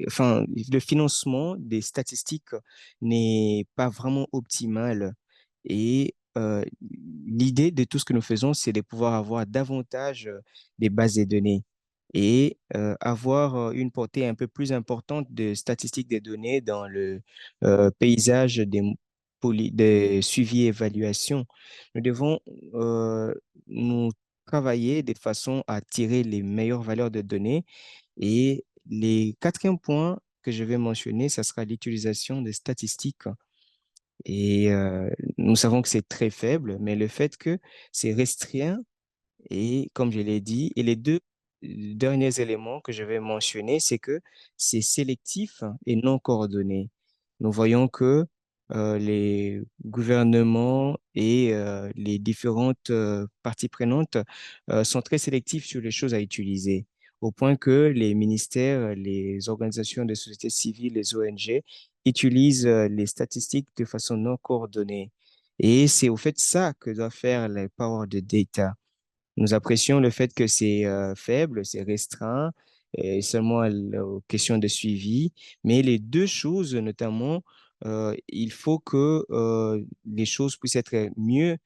Speaker 2: enfin, le financement des statistiques n'est pas vraiment optimal. Et l'idée de tout ce que nous faisons, c'est de pouvoir avoir davantage des bases de données et avoir une portée un peu plus importante de statistiques des données dans le paysage des suivis et évaluations. Nous devons nous travailler de façon à tirer les meilleures valeurs de données. Et les quatrième points que je vais mentionner, ça sera l'utilisation des statistiques. Et nous savons que c'est très faible, mais le fait que c'est restreint, et comme je l'ai dit, et les deux derniers éléments que je vais mentionner, c'est que c'est sélectif et non coordonné. Nous voyons que les gouvernements et les différentes parties prenantes sont très sélectifs sur les choses à utiliser, au point que les ministères, les organisations de société civile, les ONG, utilisent les statistiques de façon non coordonnée. Et c'est au fait ça que doit faire les Power de Data. Nous apprécions le fait que c'est faible, c'est restreint, et seulement aux questions de suivi. Mais les deux choses, notamment, il faut que les choses puissent être mieux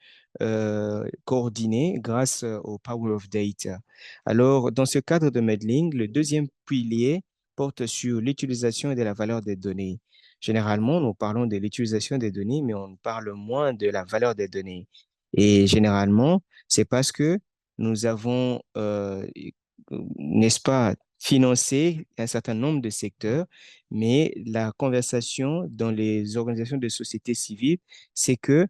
Speaker 2: coordonnées grâce au Power of Data. Alors, dans ce cadre de modeling, le deuxième pilier porte sur l'utilisation de la valeur des données. Généralement, nous parlons de l'utilisation des données, mais on parle moins de la valeur des données. Et généralement, c'est parce que nous avons, n'est-ce pas, financé un certain nombre de secteurs, mais la conversation dans les organisations de société civile, c'est que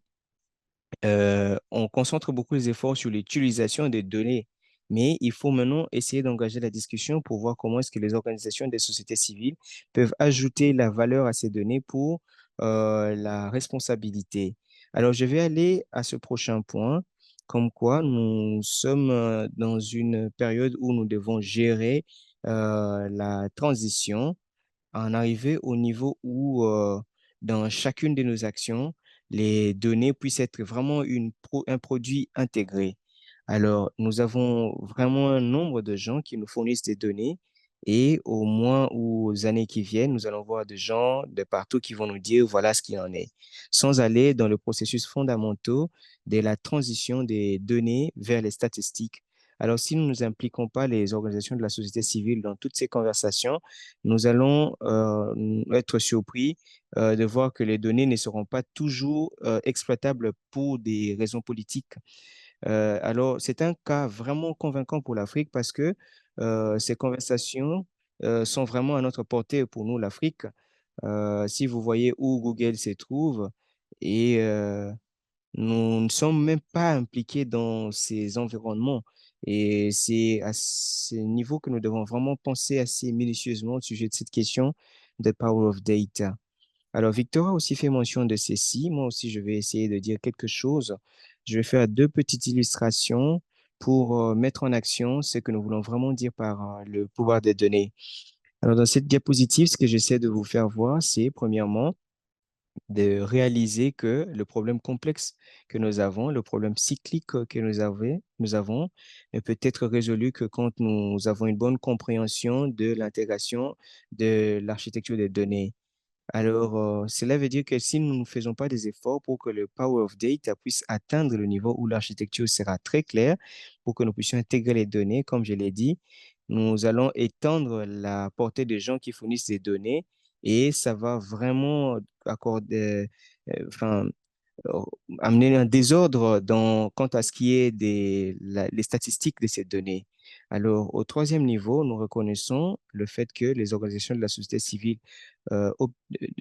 Speaker 2: on concentre beaucoup les efforts sur l'utilisation des données, mais il faut maintenant essayer d'engager la discussion pour voir comment est-ce que les organisations des sociétés civiles peuvent ajouter la valeur à ces données pour la responsabilité. Alors, je vais aller à ce prochain point, comme quoi nous sommes dans une période où nous devons gérer la transition en arriver au niveau où, dans chacune de nos actions, les données puissent être vraiment un produit intégré. Alors, nous avons vraiment un nombre de gens qui nous fournissent des données et au mois ou aux années qui viennent, nous allons voir des gens de partout qui vont nous dire voilà ce qu'il en est, sans aller dans le processus fondamental de la transition des données vers les statistiques. Alors, si nous ne nous impliquons pas les organisations de la société civile dans toutes ces conversations, nous allons être surpris de voir que les données ne seront pas toujours exploitables pour des raisons politiques. Alors, c'est un cas vraiment convaincant pour l'Afrique parce que ces conversations sont vraiment à notre portée pour nous, l'Afrique. Si vous voyez où Google se trouve et nous ne sommes même pas impliqués dans ces environnements. Et c'est à ce niveau que nous devons vraiment penser assez minutieusement au sujet de cette question de Power of Data. Alors, Victor a aussi fait mention de ceci. Moi aussi, je vais essayer de dire quelque chose. Je vais faire deux petites illustrations pour mettre en action ce que nous voulons vraiment dire par le pouvoir des données. Alors, dans cette diapositive, ce que j'essaie de vous faire voir, c'est premièrement, de réaliser que le problème complexe que nous avons, le problème cyclique que nous avons, ne peut être résolu que quand nous avons une bonne compréhension de l'intégration de l'architecture des données. Alors, cela veut dire que si nous ne faisons pas des efforts pour que le Power of Data puisse atteindre le niveau où l'architecture sera très claire, pour que nous puissions intégrer les données, comme je l'ai dit, nous allons étendre la portée des gens qui fournissent ces données et ça va vraiment accorder, enfin, euh, amener un désordre quant à ce qui est les statistiques de ces données. Alors, au troisième niveau, nous reconnaissons le fait que les organisations de la société civile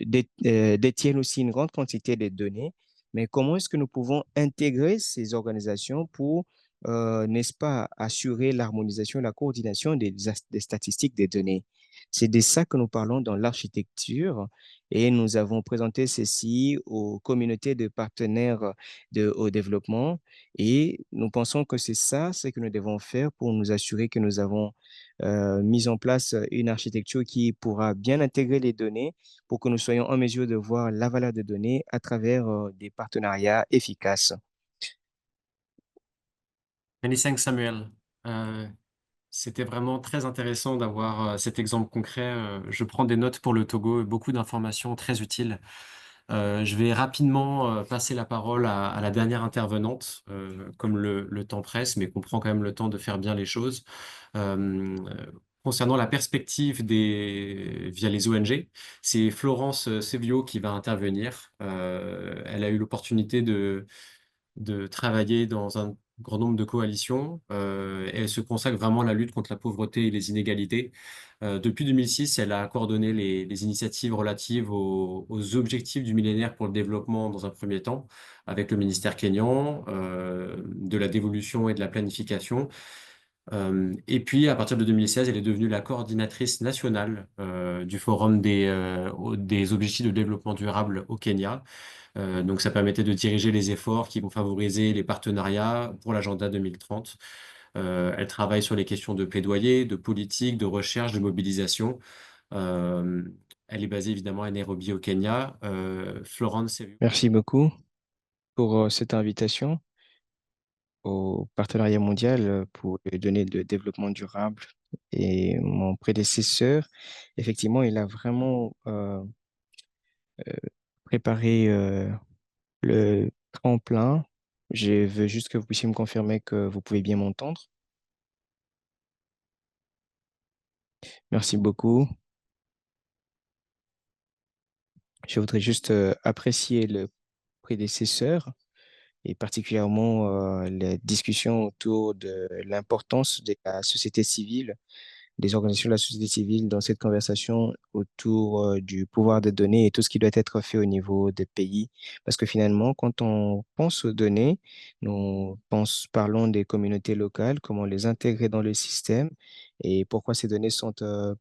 Speaker 2: détiennent aussi une grande quantité de données, mais comment est-ce que nous pouvons intégrer ces organisations pour, n'est-ce pas, assurer l'harmonisation et la coordination des statistiques des données? C'est de ça que nous parlons dans l'architecture et nous avons présenté ceci aux communautés de partenaires au développement et nous pensons que c'est ça ce que nous devons faire pour nous assurer que nous avons mis en place une architecture qui pourra bien intégrer les données pour que nous soyons en mesure de voir la valeur des données à travers des partenariats efficaces.
Speaker 1: Many thanks, Samuel. Euh, C'était vraiment très intéressant d'avoir cet exemple concret. Je prends des notes pour le Togo, beaucoup d'informations très utiles. Je vais rapidement passer la parole à la dernière intervenante, comme le temps presse, mais qu'on prend quand même le temps de faire bien les choses. Concernant la perspective via les ONG, c'est Florence Sevio qui va intervenir. Elle a eu l'opportunité de travailler dans un grand nombre de coalitions. Et elle se consacre vraiment à la lutte contre la pauvreté et les inégalités. Depuis 2006, elle a coordonné les initiatives relatives aux objectifs du millénaire pour le développement dans un premier temps, avec le ministère kényan, de la dévolution et de la planification. Et puis, à partir de 2016, elle est devenue la coordinatrice nationale du Forum des objectifs de développement durable au Kenya. Donc, ça permettait de diriger les efforts qui vont favoriser les partenariats pour l'agenda 2030. Elle travaille sur les questions de plaidoyer, de politique, de recherche, de mobilisation. Euh, Elle est basée évidemment à Nairobi au Kenya. Florence,
Speaker 2: Merci beaucoup pour cette invitation au partenariat mondial pour les données de développement durable. Et mon prédécesseur, effectivement, il a vraiment préparé le tremplin. Je veux juste que vous puissiez me confirmer que vous pouvez bien m'entendre. Merci beaucoup. Je voudrais juste apprécier le prédécesseur et particulièrement les discussions autour de l'importance de la société civile, des organisations de la société civile dans cette conversation autour du pouvoir des données et tout ce qui doit être fait au niveau des pays. Parce que finalement, quand on pense aux données, parlons des communautés locales, comment les intégrer dans le système et pourquoi ces données sont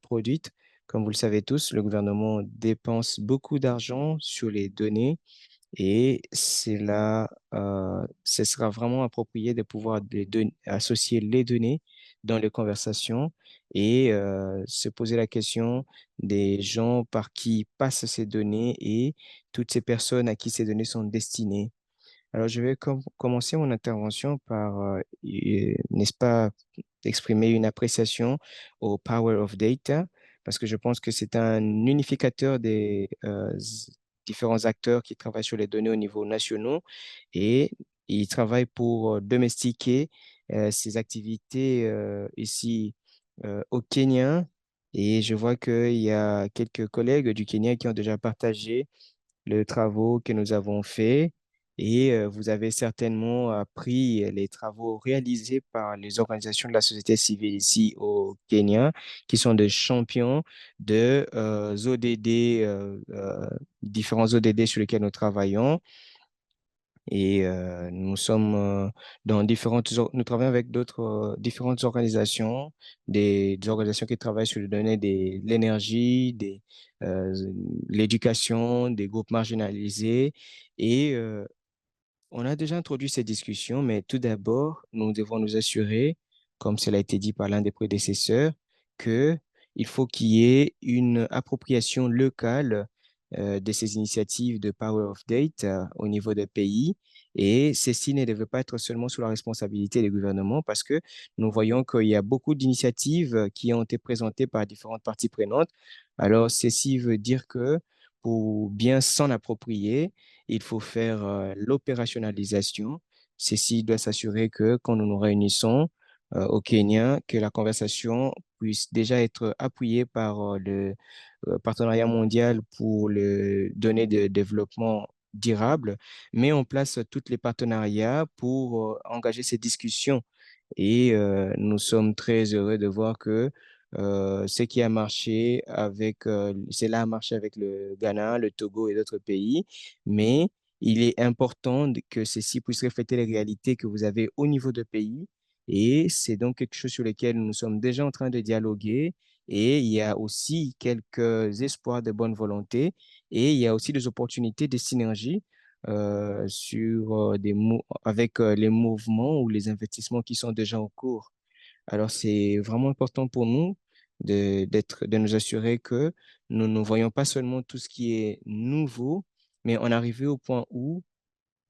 Speaker 2: produites. Comme vous le savez tous, le gouvernement dépense beaucoup d'argent sur les données et c'est là, ce sera vraiment approprié de pouvoir associer les données dans les conversations et se poser la question des gens par qui passent ces données et toutes ces personnes à qui ces données sont destinées. Alors, je vais commencer mon intervention par, n'est-ce pas, exprimer une appréciation au Power of Data, parce que je pense que c'est un unificateur des différents acteurs qui travaillent sur les données au niveau national et ils travaillent pour domestiquer ces activités ici au Kenya. Et je vois qu'il y a quelques collègues du Kenya qui ont déjà partagé les travaux que nous avons faits et vous avez certainement appris les travaux réalisés par les organisations de la société civile ici au Kenya, qui sont des champions de ODD, différents ODD sur lesquels nous travaillons. Et nous sommes nous travaillons avec d'autres différentes organisations, des organisations qui travaillent sur les données de l'énergie, euh, l'éducation, des groupes marginalisés. Et on a déjà introduit ces discussions, mais tout d'abord, nous devons nous assurer, comme cela a été dit par l'un des prédécesseurs, que il faut qu'il y ait une appropriation locale de ces initiatives de Power of Date au niveau des pays. Et ceci ne devait pas être seulement sous la responsabilité des gouvernements parce que nous voyons qu'il y a beaucoup d'initiatives qui ont été présentées par différentes parties prenantes. Alors, ceci veut dire que pour bien s'en approprier, il faut faire l'opérationnalisation. Ceci doit s'assurer que quand nous nous réunissons au Kenya, que la conversation puisse déjà être appuyée par le partenariat mondial pour les données de développement durable, met en place tous les partenariats pour engager ces discussions. Et nous sommes très heureux de voir que ce qui a marché cela a marché avec le Ghana, le Togo et d'autres pays, mais il est important que ceci puisse refléter les réalités que vous avez au niveau de pays. Et c'est donc quelque chose sur lequel nous sommes déjà en train de dialoguer. Et il y a aussi quelques espoirs de bonne volonté. Et il y a aussi des opportunités de synergie avec les mouvements ou les investissements qui sont déjà en cours. Alors, c'est vraiment important pour nous de nous assurer que nous ne voyons pas seulement tout ce qui est nouveau, mais en arriver au point où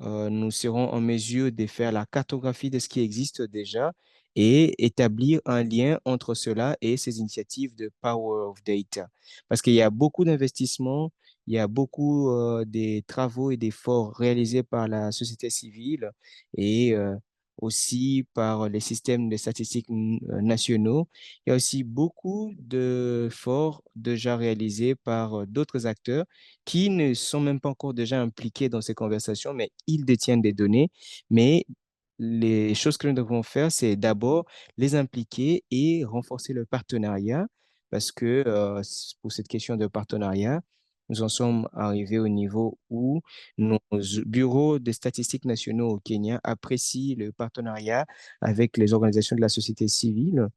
Speaker 2: nous serons en mesure de faire la cartographie de ce qui existe déjà et établir un lien entre cela et ces initiatives de Power of Data. Parce qu'il y a beaucoup d'investissements, il y a beaucoup des travaux et d'efforts réalisés par la société civile et aussi par les systèmes de statistiques nationaux. Il y a aussi beaucoup d'efforts déjà réalisés par d'autres acteurs qui ne sont même pas encore déjà impliqués dans ces conversations, mais ils détiennent des données. Mais les choses que nous devons faire, c'est d'abord les impliquer et renforcer le partenariat, parce que pour cette question de partenariat, nous en sommes arrivés au niveau où nos bureaux de statistiques nationaux au Kenya apprécient le partenariat avec les organisations de la société civile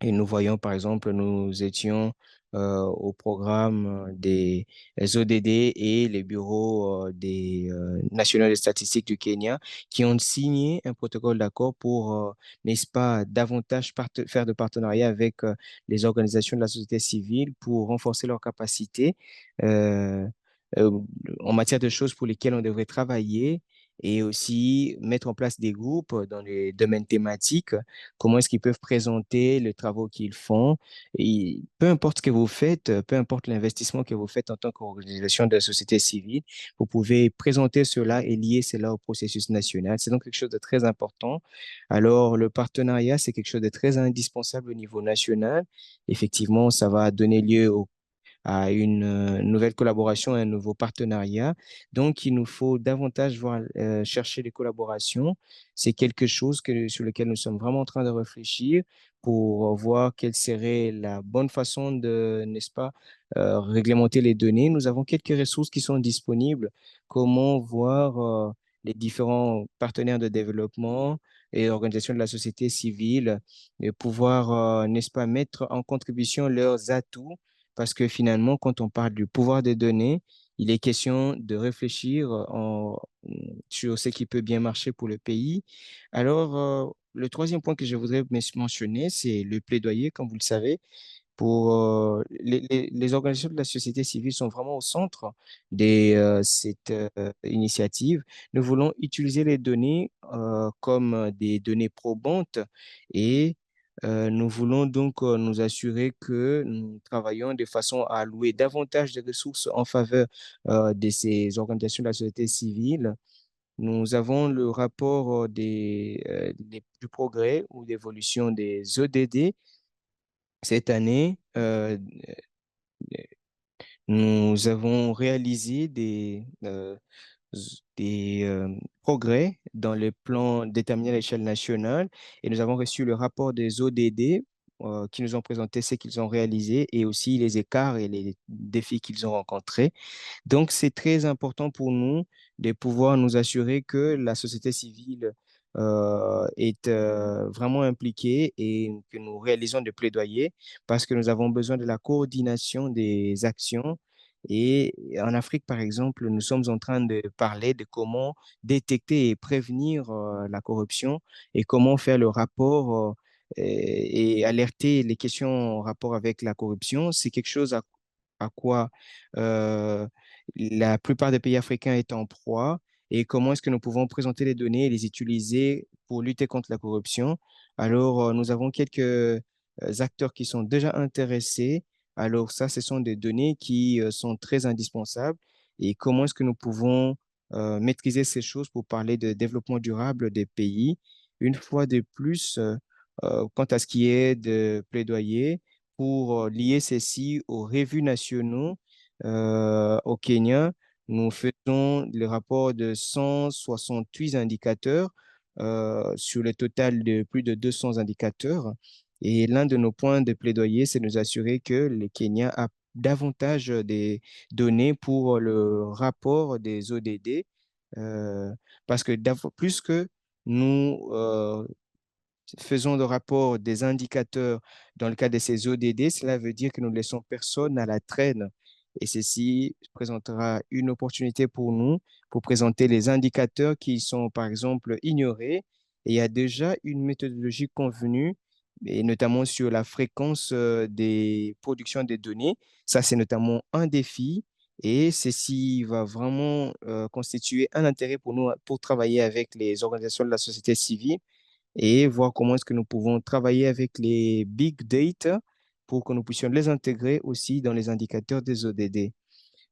Speaker 2: et nous voyons, par exemple, nous étions au programme des ODD et les bureaux des nationaux des statistiques du Kenya qui ont signé un protocole d'accord pour, n'est-ce pas, davantage faire de partenariats avec les organisations de la société civile pour renforcer leurs capacités euh, euh, en matière de choses pour lesquelles on devrait travailler et aussi mettre en place des groupes dans les domaines thématiques. Comment est-ce qu'ils peuvent présenter les travaux qu'ils font. Et peu importe ce que vous faites, peu importe l'investissement que vous faites en tant qu'organisation de la société civile, vous pouvez présenter cela et lier cela au processus national. C'est donc quelque chose de très important. Alors, le partenariat, c'est quelque chose de très indispensable au niveau national. Effectivement, ça va donner lieu à une nouvelle collaboration, un nouveau partenariat. Donc, il nous faut davantage chercher des collaborations. C'est quelque chose sur lequel nous sommes vraiment en train de réfléchir pour voir quelle serait la bonne façon de, n'est-ce pas, réglementer les données. Nous avons quelques ressources qui sont disponibles. Comment voir les différents partenaires de développement et organisations de la société civile et pouvoir, n'est-ce pas, mettre en contribution leurs atouts parce que finalement, quand on parle du pouvoir des données, il est question de réfléchir sur ce qui peut bien marcher pour le pays. Alors, le troisième point que je voudrais mentionner, c'est le plaidoyer, comme vous le savez pour les organisations de la société civile sont vraiment au centre de cette initiative. Nous voulons utiliser les données comme des données probantes et nous voulons donc nous assurer que nous travaillons de façon à allouer davantage de ressources en faveur de ces organisations de la société civile. Nous avons le rapport du progrès ou d'évolution des ODD cette année. Nous avons réalisé des progrès dans le plan déterminé à l'échelle nationale et nous avons reçu le rapport des ODD qui nous ont présenté ce qu'ils ont réalisé et aussi les écarts et les défis qu'ils ont rencontrés. Donc, c'est très important pour nous de pouvoir nous assurer que la société civile est vraiment impliquée et que nous réalisons des plaidoyers parce que nous avons besoin de la coordination des actions. Et en Afrique, par exemple, nous sommes en train de parler de comment détecter et prévenir la corruption et comment faire le rapport et alerter les questions en rapport avec la corruption. C'est quelque chose à quoi euh, la plupart des pays africains est en proie et comment est-ce que nous pouvons présenter les données et les utiliser pour lutter contre la corruption. Alors, nous avons quelques acteurs qui sont déjà intéressés. Alors, ça, ce sont des données qui sont très indispensables. Et comment est-ce que nous pouvons maîtriser ces choses pour parler de développement durable des pays? Une fois de plus, quant à ce qui est de plaidoyer, pour lier ceci aux revues nationaux au Kenya. Nous faisons le rapport de 168 indicateurs sur le total de plus de 200 indicateurs. Et l'un de nos points de plaidoyer, c'est de nous assurer que le Kenya a davantage des données pour le rapport des ODD, euh, parce que plus que nous faisons le rapport des indicateurs dans le cas de ces ODD, cela veut dire que nous ne laissons personne à la traîne. Et ceci présentera une opportunité pour nous pour présenter les indicateurs qui sont, par exemple, ignorés. Et il y a déjà une méthodologie convenue, et notamment sur la fréquence des productions des données. Ça, c'est notamment un défi. Et ceci va vraiment constituer un intérêt pour nous pour travailler avec les organisations de la société civile et voir comment est-ce que nous pouvons travailler avec les big data pour que nous puissions les intégrer aussi dans les indicateurs des ODD.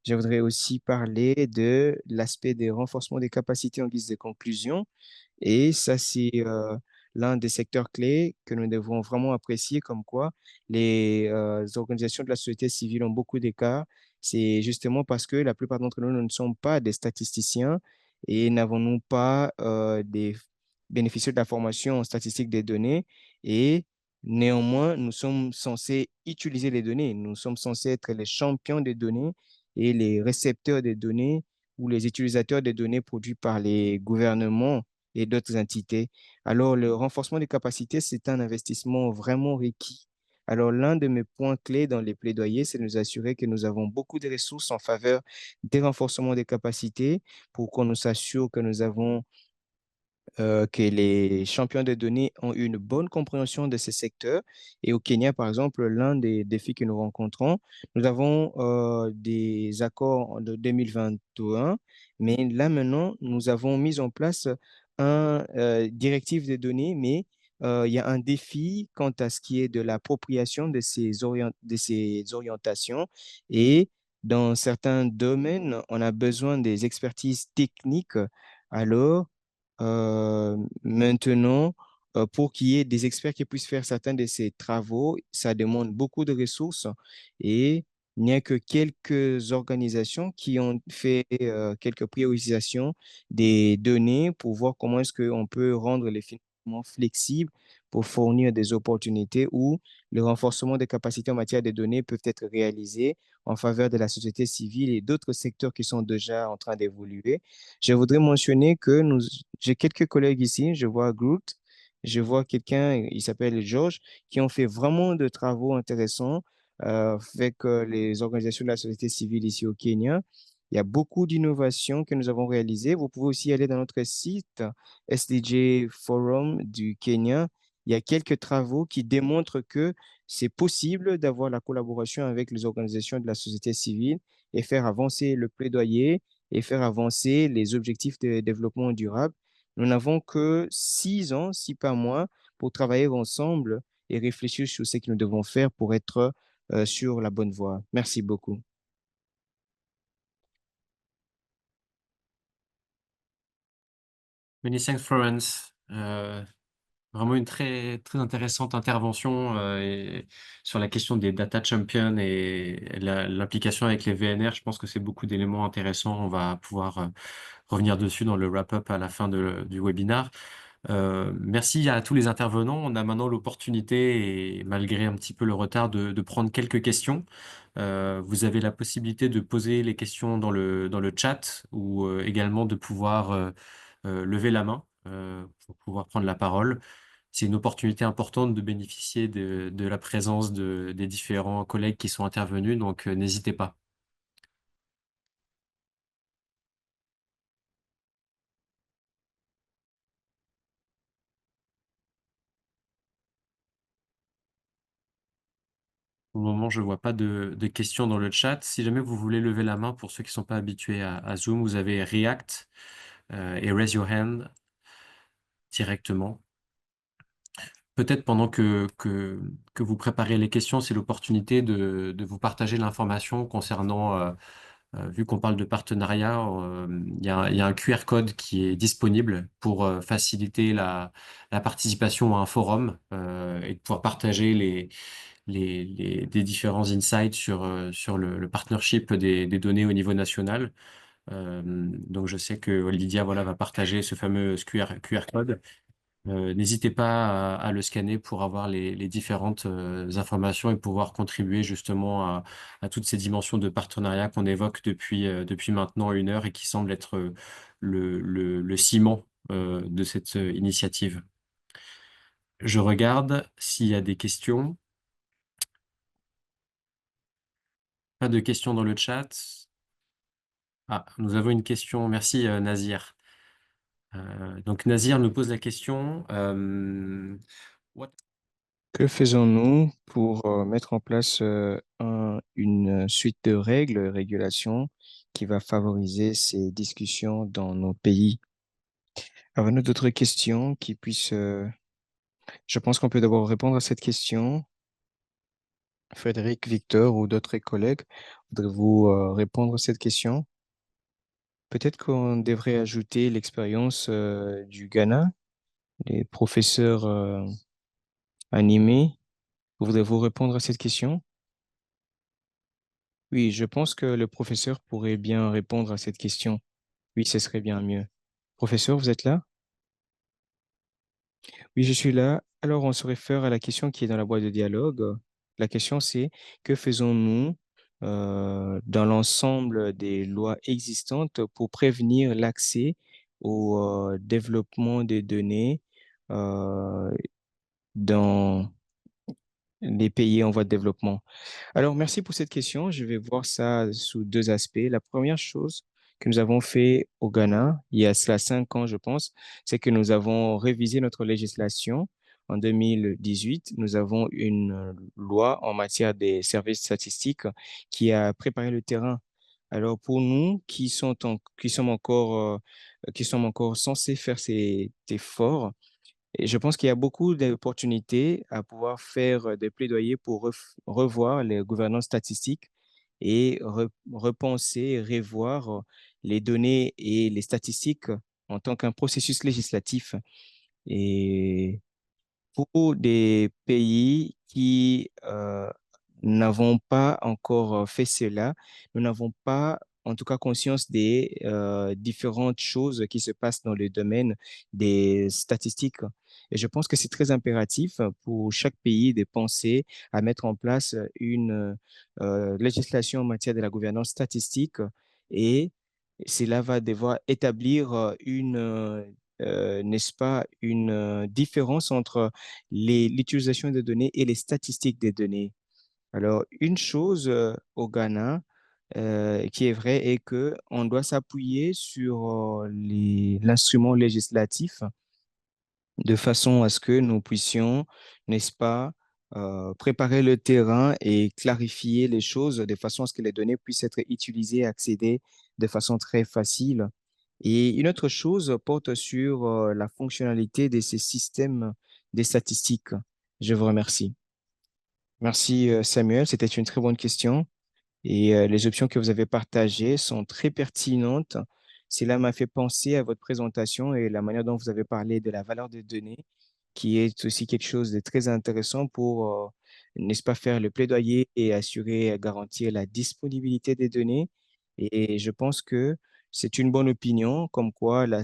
Speaker 2: Je voudrais aussi parler de l'aspect des renforcements des capacités en guise de conclusion. Et ça, c'est l'un des secteurs clés que nous devons vraiment apprécier, comme quoi les organisations de la société civile ont beaucoup d'écarts. C'est justement parce que la plupart d'entre nous ne sommes pas des statisticiens et n'avons-nous pas des bénéficiaires de la formation en statistique des données. Et néanmoins, nous sommes censés utiliser les données. Nous sommes censés être les champions des données et les récepteurs des données ou les utilisateurs des données produites par les gouvernements et d'autres entités. Alors, le renforcement des capacités, c'est un investissement vraiment requis. Alors, l'un de mes points clés dans les plaidoyers, c'est de nous assurer que nous avons beaucoup de ressources en faveur des renforcements des capacités pour qu'on nous s'assure que nous avons que les champions de données ont une bonne compréhension de ces secteurs. Et au Kenya, par exemple, l'un des défis que nous rencontrons, nous avons des accords de 2021, mais là maintenant, nous avons mis en place un directive des données, mais il y a un défi quant à ce qui est de l'appropriation de de ces orientations. Et dans certains domaines, on a besoin des expertises techniques. Alors, maintenant, pour qu'il y ait des experts qui puissent faire certains de ces travaux, ça demande beaucoup de ressources et il n'y a que quelques organisations qui ont fait quelques priorisations des données pour voir comment est-ce qu'on peut rendre les financements flexibles pour fournir des opportunités où le renforcement des capacités en matière de données peuvent être réalisés en faveur de la société civile et d'autres secteurs qui sont déjà en train d'évoluer. Je voudrais mentionner que j'ai quelques collègues ici, je vois Groot, je vois quelqu'un, il s'appelle George, qui ont fait vraiment de travaux intéressants avec les organisations de la société civile ici au Kenya. Il y a beaucoup d'innovations que nous avons réalisées. Vous pouvez aussi aller dans notre site SDG Forum du Kenya. Il y a quelques travaux qui démontrent que c'est possible d'avoir la collaboration avec les organisations de la société civile et faire avancer le plaidoyer et faire avancer les objectifs de développement durable. Nous n'avons que 6 ans, si pas moins, pour travailler ensemble et réfléchir sur ce que nous devons faire pour être sur la bonne voie. Merci beaucoup.
Speaker 1: Many thanks, Florence. Vraiment une très, très intéressante intervention sur la question des data champions et l'implication avec les VNR. Je pense que c'est beaucoup d'éléments intéressants. On va pouvoir revenir dessus dans le wrap-up à la fin du webinaire. Merci à tous les intervenants. On a maintenant l'opportunité, et malgré un petit peu le retard, de prendre quelques questions. Vous avez la possibilité de poser les questions dans le chat ou également de pouvoir lever la main pour pouvoir prendre la parole. C'est une opportunité importante de bénéficier de la présence des différents collègues qui sont intervenus, donc n'hésitez pas. Au moment, je ne vois pas de questions dans le chat. Si jamais vous voulez lever la main, pour ceux qui ne sont pas habitués à Zoom, vous avez React et Raise Your Hand directement. Peut-être pendant que vous préparez les questions, c'est l'opportunité de vous partager l'information concernant, vu qu'on parle de partenariat, il y a un QR code qui est disponible pour faciliter la participation à un forum et de pouvoir partager des différents insights sur le partnership des données au niveau national. Donc je sais que Lydia voilà, va partager ce fameux QR code. N'hésitez pas à le scanner pour avoir les différentes informations et pouvoir contribuer justement à toutes ces dimensions de partenariat qu'on évoque depuis maintenant 1 heure et qui semble être le ciment de cette initiative. Je regarde s'il y a des questions. Pas de questions dans le chat. Ah, nous avons une question. Merci Nazir. Donc Nazir nous pose la question. What-
Speaker 2: Que faisons-nous pour mettre en place une suite de règles, régulations qui va favoriser ces discussions dans nos pays? Avons-nous d'autres questions qui puissent... je pense qu'on peut d'abord répondre à cette question. Frédéric, Victor ou d'autres collègues, voudrez-vous répondre à cette question? Peut-être qu'on devrait ajouter l'expérience du Ghana, les professeurs animés. Voudrez-vous répondre à cette question? Oui, je pense que le professeur pourrait bien répondre à cette question. Oui, ce serait bien mieux. Professeur, vous êtes là? Oui, je suis là. Alors, on se réfère à la question qui est dans la boîte de dialogue. La question, c'est que faisons-nous dans l'ensemble des lois existantes pour prévenir l'accès au développement des données euh, dans les pays en voie de développement. Alors, merci pour cette question. Je vais voir ça sous deux aspects. La première chose que nous avons fait au Ghana, il y a cela 5 ans, je pense, c'est que nous avons révisé notre législation. En 2018, nous avons une loi en matière des services statistiques qui a préparé le terrain. Alors, pour nous qui sommes encore censés faire cet effort, et je pense qu'il y a beaucoup d'opportunités à pouvoir faire des plaidoyers pour revoir les gouvernances statistiques et repenser, revoir les données et les statistiques en tant qu'un processus législatif. Et pour des pays qui n'avons pas encore fait cela, nous n'avons pas en tout cas conscience des différentes choses qui se passent dans le domaine des statistiques. Et je pense que c'est très impératif pour chaque pays de penser à mettre en place une législation en matière de la gouvernance statistique et cela va devoir établir n'est-ce pas, une différence entre l'utilisation des données et les statistiques des données. Alors, une chose au Ghana qui est vraie est que on doit s'appuyer sur l'instrument législatif de façon à ce que nous puissions, n'est-ce pas, préparer le terrain et clarifier les choses de façon à ce que les données puissent être utilisées et accédées de façon très facile. Et une autre chose porte sur la fonctionnalité de ces systèmes des statistiques. Je vous remercie. Merci, Samuel. C'était une très bonne question. Et les options que vous avez partagées sont très pertinentes. Cela m'a fait penser à votre présentation et la manière dont vous avez parlé de la valeur des données, qui est aussi quelque chose de très intéressant pour, n'est-ce pas, faire le plaidoyer et assurer, garantir la disponibilité des données. Et je pense que c'est une bonne opinion, comme quoi la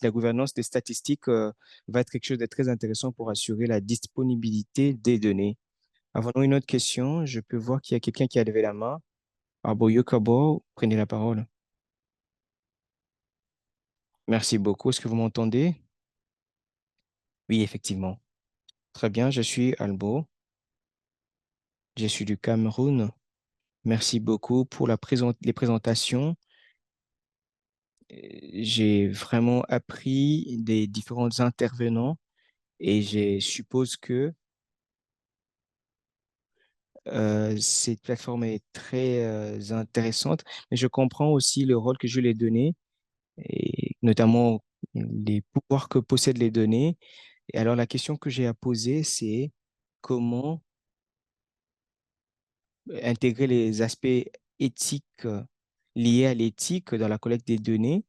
Speaker 2: gouvernance des statistiques va être quelque chose de très intéressant pour assurer la disponibilité des données. Avons-nous une autre question? Je peux voir qu'il y a quelqu'un qui a levé la main. Aboyo Kabo, prenez la parole. Merci beaucoup. Est-ce que vous m'entendez? Oui, effectivement. Très bien, je suis Albo. Je suis du Cameroun. Merci beaucoup pour les présentations. J'ai vraiment appris des différents intervenants et je suppose que cette plateforme est très intéressante, mais je comprends aussi le rôle que je lui ai donné et notamment les pouvoirs que possèdent les données. Et alors, la question que j'ai à poser, c'est comment intégrer les aspects éthiques liés à l'éthique dans la collecte des données.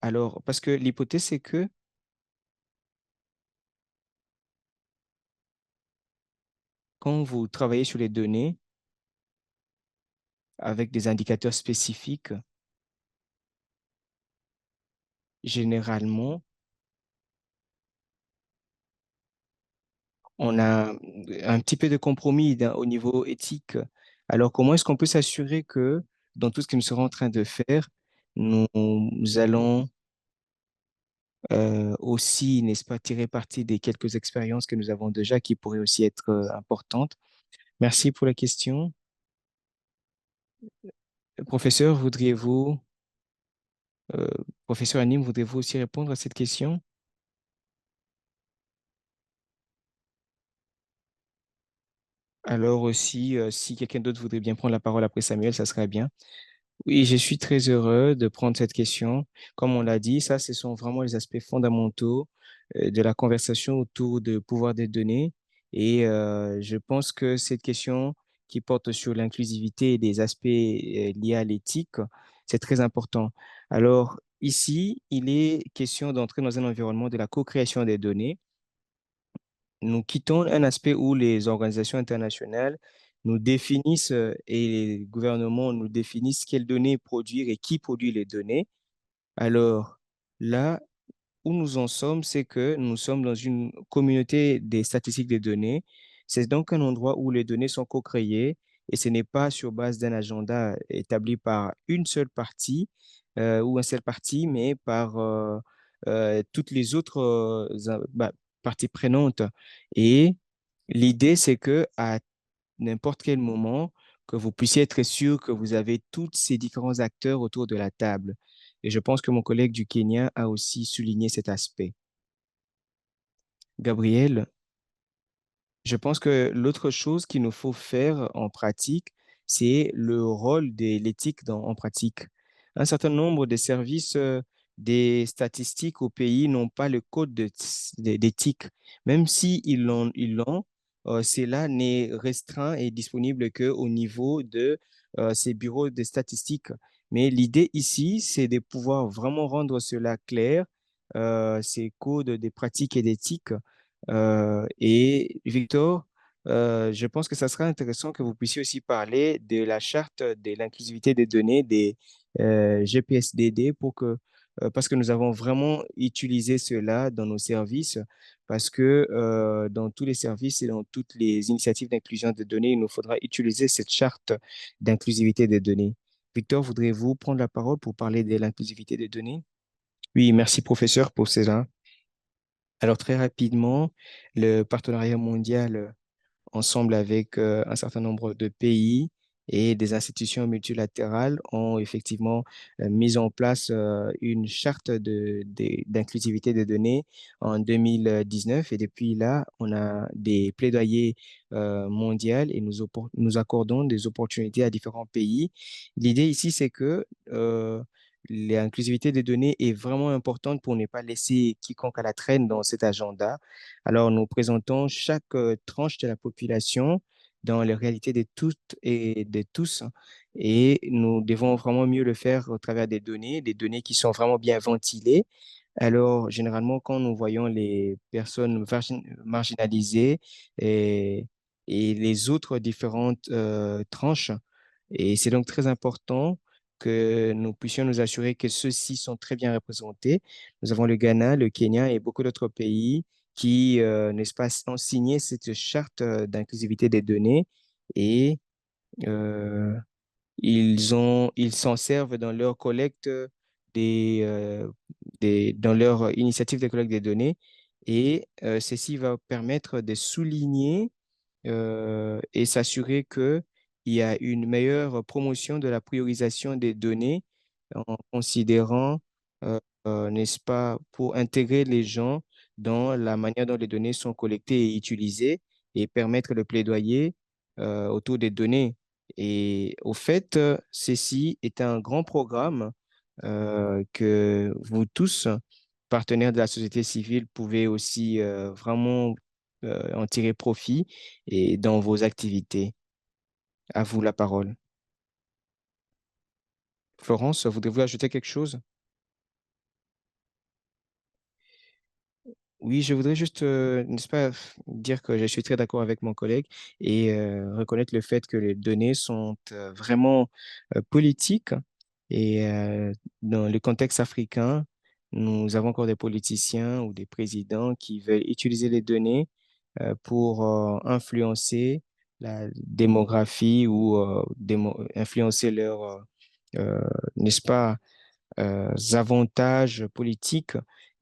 Speaker 2: Alors, parce que l'hypothèse, c'est que quand vous travaillez sur les données avec des indicateurs spécifiques, généralement, on a un petit peu de compromis au niveau éthique. Alors, comment est-ce qu'on peut s'assurer que dans tout ce que nous serons en train de faire, nous allons aussi, n'est-ce pas, tirer parti des quelques expériences que nous avons déjà qui pourraient aussi être importantes. Merci pour la question. Professeur, euh, professeur Anim, voudriez-vous aussi répondre à cette question? Alors aussi, si quelqu'un d'autre voudrait bien prendre la parole après Samuel, ça serait bien. Oui, je suis très heureux de prendre cette question. Comme on l'a dit, ça, ce sont vraiment les aspects fondamentaux de la conversation autour de pouvoir des données. Et je pense que cette question qui porte sur l'inclusivité et des aspects liés à l'éthique, c'est très important. Alors, ici, il est question d'entrer dans un environnement de la co-création des données. Nous quittons un aspect où les organisations internationales nous définissent et les gouvernements nous définissent quelles données produire et qui produit les données. Alors là où nous en sommes, c'est que nous sommes dans une communauté des statistiques des données. C'est donc un endroit où les données sont co-créées et ce n'est pas sur base d'un agenda établi par une seule partie ou un seul parti, mais par toutes les autres parties prenantes. Et l'idée, c'est que à n'importe quel moment, que vous puissiez être sûr que vous avez tous ces différents acteurs autour de la table. Et je pense que mon collègue du Kenya a aussi souligné cet aspect. Gabriel, je pense que l'autre chose qu'il nous faut faire en pratique, c'est le rôle de l'éthique en pratique. Un certain nombre de services, des statistiques au pays n'ont pas le code d'éthique. Même si ils l'ont, cela n'est restreint et disponible qu'au niveau de ces bureaux de statistiques. Mais l'idée ici, c'est de pouvoir vraiment rendre cela clair, ces codes des pratiques et d'éthique et Victor, je pense que ça sera intéressant que vous puissiez aussi parler de la charte de l'inclusivité des données des GPSDD parce que nous avons vraiment utilisé cela dans nos services, parce que dans tous les services et dans toutes les initiatives d'inclusion des données, il nous faudra utiliser cette charte d'inclusivité des données. Victor, voudriez-vous prendre la parole pour parler de l'inclusivité des données? Oui, merci professeur pour cela. Alors très rapidement, le partenariat mondial ensemble avec un certain nombre de pays et des institutions multilatérales ont effectivement mis en place une charte d'inclusivité des données en 2019 et depuis là, on a des plaidoyers mondiaux et nous accordons des opportunités à différents pays. L'idée ici, c'est que l'inclusivité des données est vraiment importante pour ne pas laisser quiconque à la traîne dans cet agenda. Alors, nous présentons chaque tranche de la population dans les réalités de toutes et de tous. Et nous devons vraiment mieux le faire au travers des données qui sont vraiment bien ventilées. Alors, généralement, quand nous voyons les personnes marginalisées et, et les autres différentes tranches, et c'est donc très important que nous puissions nous assurer que ceux-ci sont très bien représentés. Nous avons le Ghana, le Kenya et beaucoup d'autres pays qui, n'est-ce pas, ont signé cette charte d'inclusivité des données et euh, ils s'en servent dans leur collecte dans leur initiative de collecte des données et ceci va permettre de souligner et s'assurer que il y a une meilleure promotion de la priorisation des données en considérant, n'est-ce pas, pour intégrer les gens dans la manière dont les données sont collectées et utilisées et permettre le plaidoyer autour des données. Et au fait, ceci est un grand programme que vous tous, partenaires de la société civile, pouvez aussi vraiment en tirer profit et dans vos activités. À vous la parole. Florence, voudrez-vous ajouter quelque chose? Oui, je voudrais juste, n'est-ce pas, dire que je suis très d'accord avec mon collègue et reconnaître le fait que les données sont vraiment politiques et dans le contexte africain, nous avons encore des politiciens ou des présidents qui veulent utiliser les données pour influencer la démographie ou influencer leur, euh, n'est-ce pas, avantages politiques.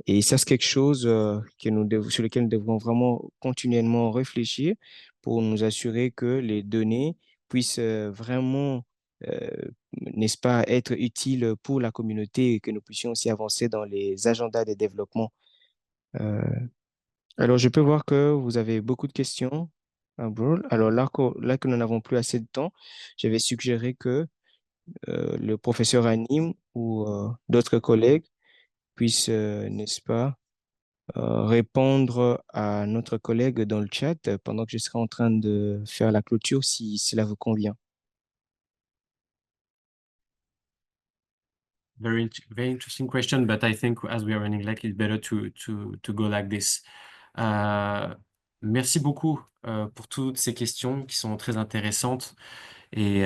Speaker 2: Et ça, c'est quelque chose sur lequel nous devons vraiment continuellement réfléchir pour nous assurer que les données puissent vraiment, euh, n'est-ce pas, être utiles pour la communauté et que nous puissions aussi avancer dans les agendas de développement. Euh, alors, je peux voir que vous avez beaucoup de questions, Abroul. Alors là que nous n'avons plus assez de temps, je vais suggérer que le professeur anime ou d'autres collègues puissent, n'est-ce pas, répondre à notre collègue dans le chat pendant que je serai en train de faire la clôture, si cela vous convient.
Speaker 1: Very interesting question, but I think as we are running late, it's better to go like this. Euh, Merci beaucoup pour toutes ces questions qui sont très intéressantes et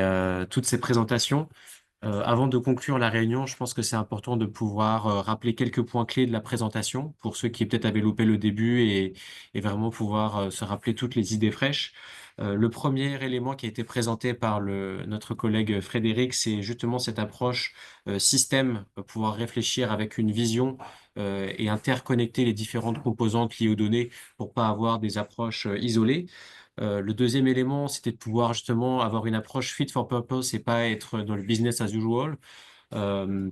Speaker 1: toutes ces présentations. Avant de conclure la réunion, je pense que c'est important de pouvoir rappeler quelques points clés de la présentation pour ceux qui peut-être avaient loupé le début et vraiment pouvoir se rappeler toutes les idées fraîches. Le premier élément qui a été présenté par notre collègue Frédéric, c'est justement cette approche système, pouvoir réfléchir avec une vision et interconnecter les différentes composantes liées aux données pour pas avoir des approches isolées. Le deuxième élément, c'était de pouvoir justement avoir une approche fit for purpose et pas être dans le business as usual. Euh,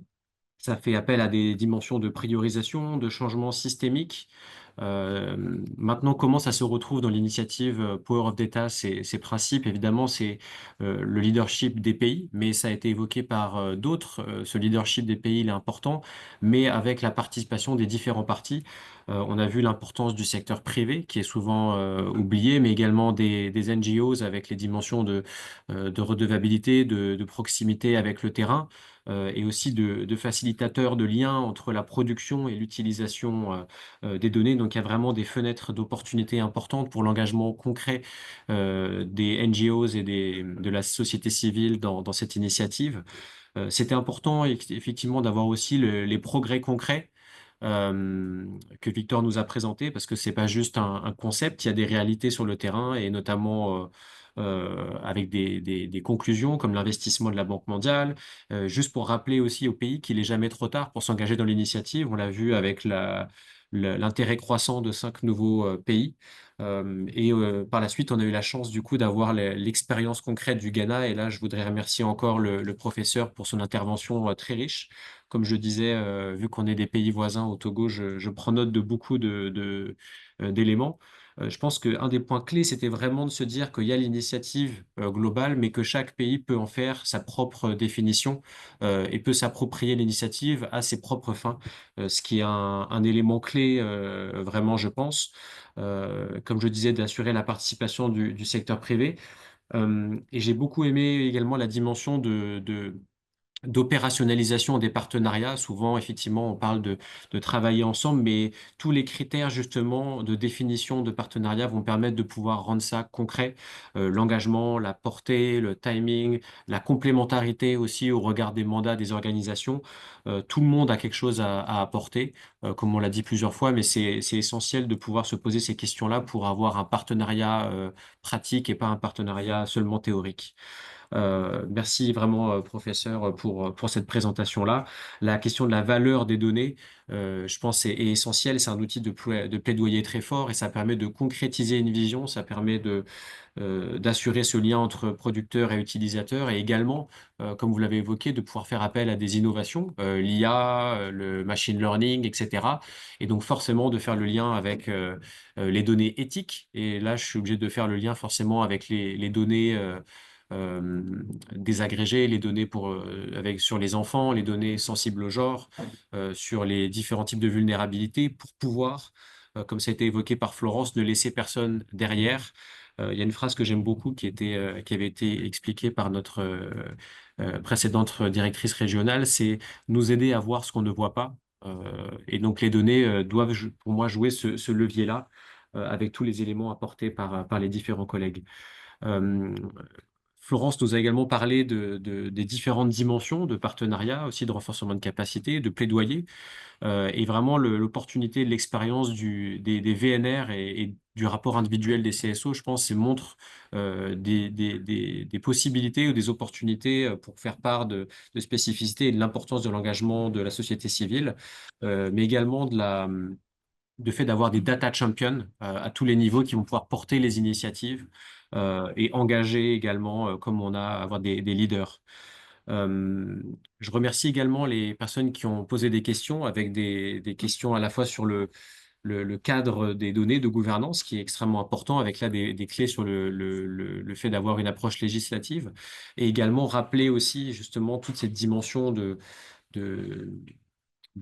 Speaker 1: Ça fait appel à des dimensions de priorisation, de changement systémique. Euh, Maintenant, comment ça se retrouve dans l'initiative Power of Data, ces principes, évidemment, c'est le leadership des pays, mais ça a été évoqué par d'autres. Ce leadership des pays, il est important, mais avec la participation des différents partis. On a vu l'importance du secteur privé, qui est souvent oublié, mais également des NGOs avec les dimensions de redevabilité, de proximité avec le terrain et aussi de facilitateurs de liens entre la production et l'utilisation des données. Donc, il y a vraiment des fenêtres d'opportunités importantes pour l'engagement concret des NGOs et de la société civile dans cette initiative. C'était important effectivement d'avoir aussi les progrès concrets euh, que Victor nous a présenté parce que c'est pas juste un concept, il y a des réalités sur le terrain et notamment avec des conclusions comme l'investissement de la Banque mondiale. Juste pour rappeler aussi au pays qu'il est jamais trop tard pour s'engager dans l'initiative. On l'a vu avec l'intérêt croissant de 5 nouveaux pays. Par la suite, on a eu la chance du coup d'avoir l'expérience concrète du Ghana. Et là, je voudrais remercier encore le professeur pour son intervention très riche. Comme je disais, vu qu'on est des pays voisins au Togo, je prends note de beaucoup d'éléments. Je pense qu'un des points clés, c'était vraiment de se dire qu'il y a l'initiative globale, mais que chaque pays peut en faire sa propre définition et peut s'approprier l'initiative à ses propres fins, ce qui est un élément clé, vraiment, je pense. Comme je disais, d'assurer la participation du secteur privé. Et j'ai beaucoup aimé également la dimension d'opérationnalisation des partenariats. Souvent, effectivement, on parle de travailler ensemble, mais tous les critères, justement, de définition de partenariat vont permettre de pouvoir rendre ça concret. L'engagement, la portée, le timing, la complémentarité aussi au regard des mandats des organisations. Tout le monde a quelque chose à apporter, comme on l'a dit plusieurs fois, mais c'est essentiel de pouvoir se poser ces questions-là pour avoir un partenariat pratique et pas un partenariat seulement théorique. Merci vraiment, professeur, pour cette présentation-là. La question de la valeur des données, je pense, est essentielle. C'est un outil de plaidoyer très fort et ça permet de concrétiser une vision, ça permet d'assurer ce lien entre producteurs et utilisateurs et également, comme vous l'avez évoqué, de pouvoir faire appel à des innovations, l'IA, le machine learning, etc. Et donc forcément de faire le lien avec les données éthiques. Et là, je suis obligé de faire le lien forcément avec les données désagrégées, les données sur les enfants, les données sensibles au genre, sur les différents types de vulnérabilité pour pouvoir, comme ça a été évoqué par Florence, ne laisser personne derrière. Il y a une phrase que j'aime beaucoup qui avait été expliquée par notre précédente directrice régionale, c'est nous aider à voir ce qu'on ne voit pas. Et donc les données doivent, pour moi, jouer ce levier-là avec tous les éléments apportés par les différents collègues. Euh, Florence nous a également parlé des différentes dimensions de partenariat, aussi de renforcement de capacité, de plaidoyer, et vraiment l'opportunité de l'expérience des VNR et du rapport individuel des CSO, je pense, c'est montre des possibilités ou des opportunités pour faire part de spécificités et de l'importance de l'engagement de la société civile, mais également de fait d'avoir des data champions à tous les niveaux qui vont pouvoir porter les initiatives et engager également, comme on a, avoir des leaders. Euh, je remercie également les personnes qui ont posé des questions avec des questions à la fois sur le cadre des données de gouvernance qui est extrêmement important avec là des clés sur le fait d'avoir une approche législative et également rappeler aussi justement toute cette dimension de,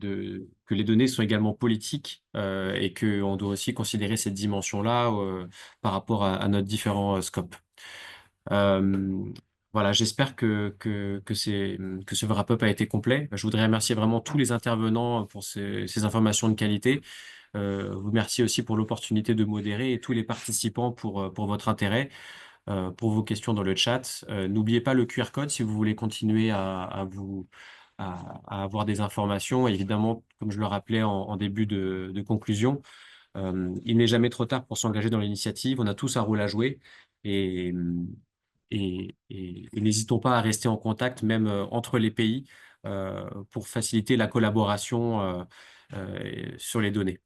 Speaker 1: que les données sont également politiques et qu'on doit aussi considérer cette dimension-là par rapport à notre différents scopes. Euh, voilà, j'espère que ce wrap-up a été complet. Je voudrais remercier vraiment tous les intervenants pour ces informations de qualité. Vous remercier aussi pour l'opportunité de modérer et tous les participants pour votre intérêt. pour vos questions dans le chat. N'oubliez pas le QR code si vous voulez continuer à avoir des informations. Évidemment, comme je le rappelais en début de conclusion, il n'est jamais trop tard pour s'engager dans l'initiative. On a tous un rôle à jouer et, et n'hésitons pas à rester en contact, même entre les pays, pour faciliter la collaboration sur les données.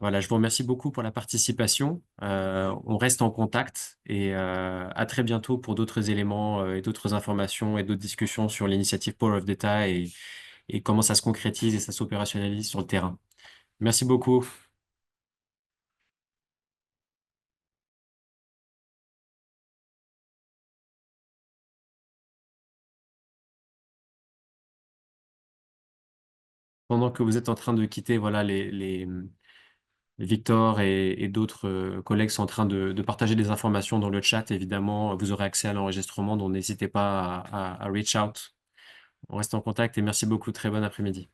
Speaker 1: Voilà, je vous remercie beaucoup pour la participation. On reste en contact et à très bientôt pour d'autres éléments et d'autres informations et d'autres discussions sur l'initiative Power of Data et comment ça se concrétise et ça s'opérationnalise sur le terrain. Merci beaucoup. Pendant que vous êtes en train de quitter, voilà, Victor et d'autres collègues sont en train de partager des informations dans le chat. Évidemment, vous aurez accès à l'enregistrement, donc n'hésitez pas à reach out. On reste en contact et merci beaucoup. Très bon après-midi.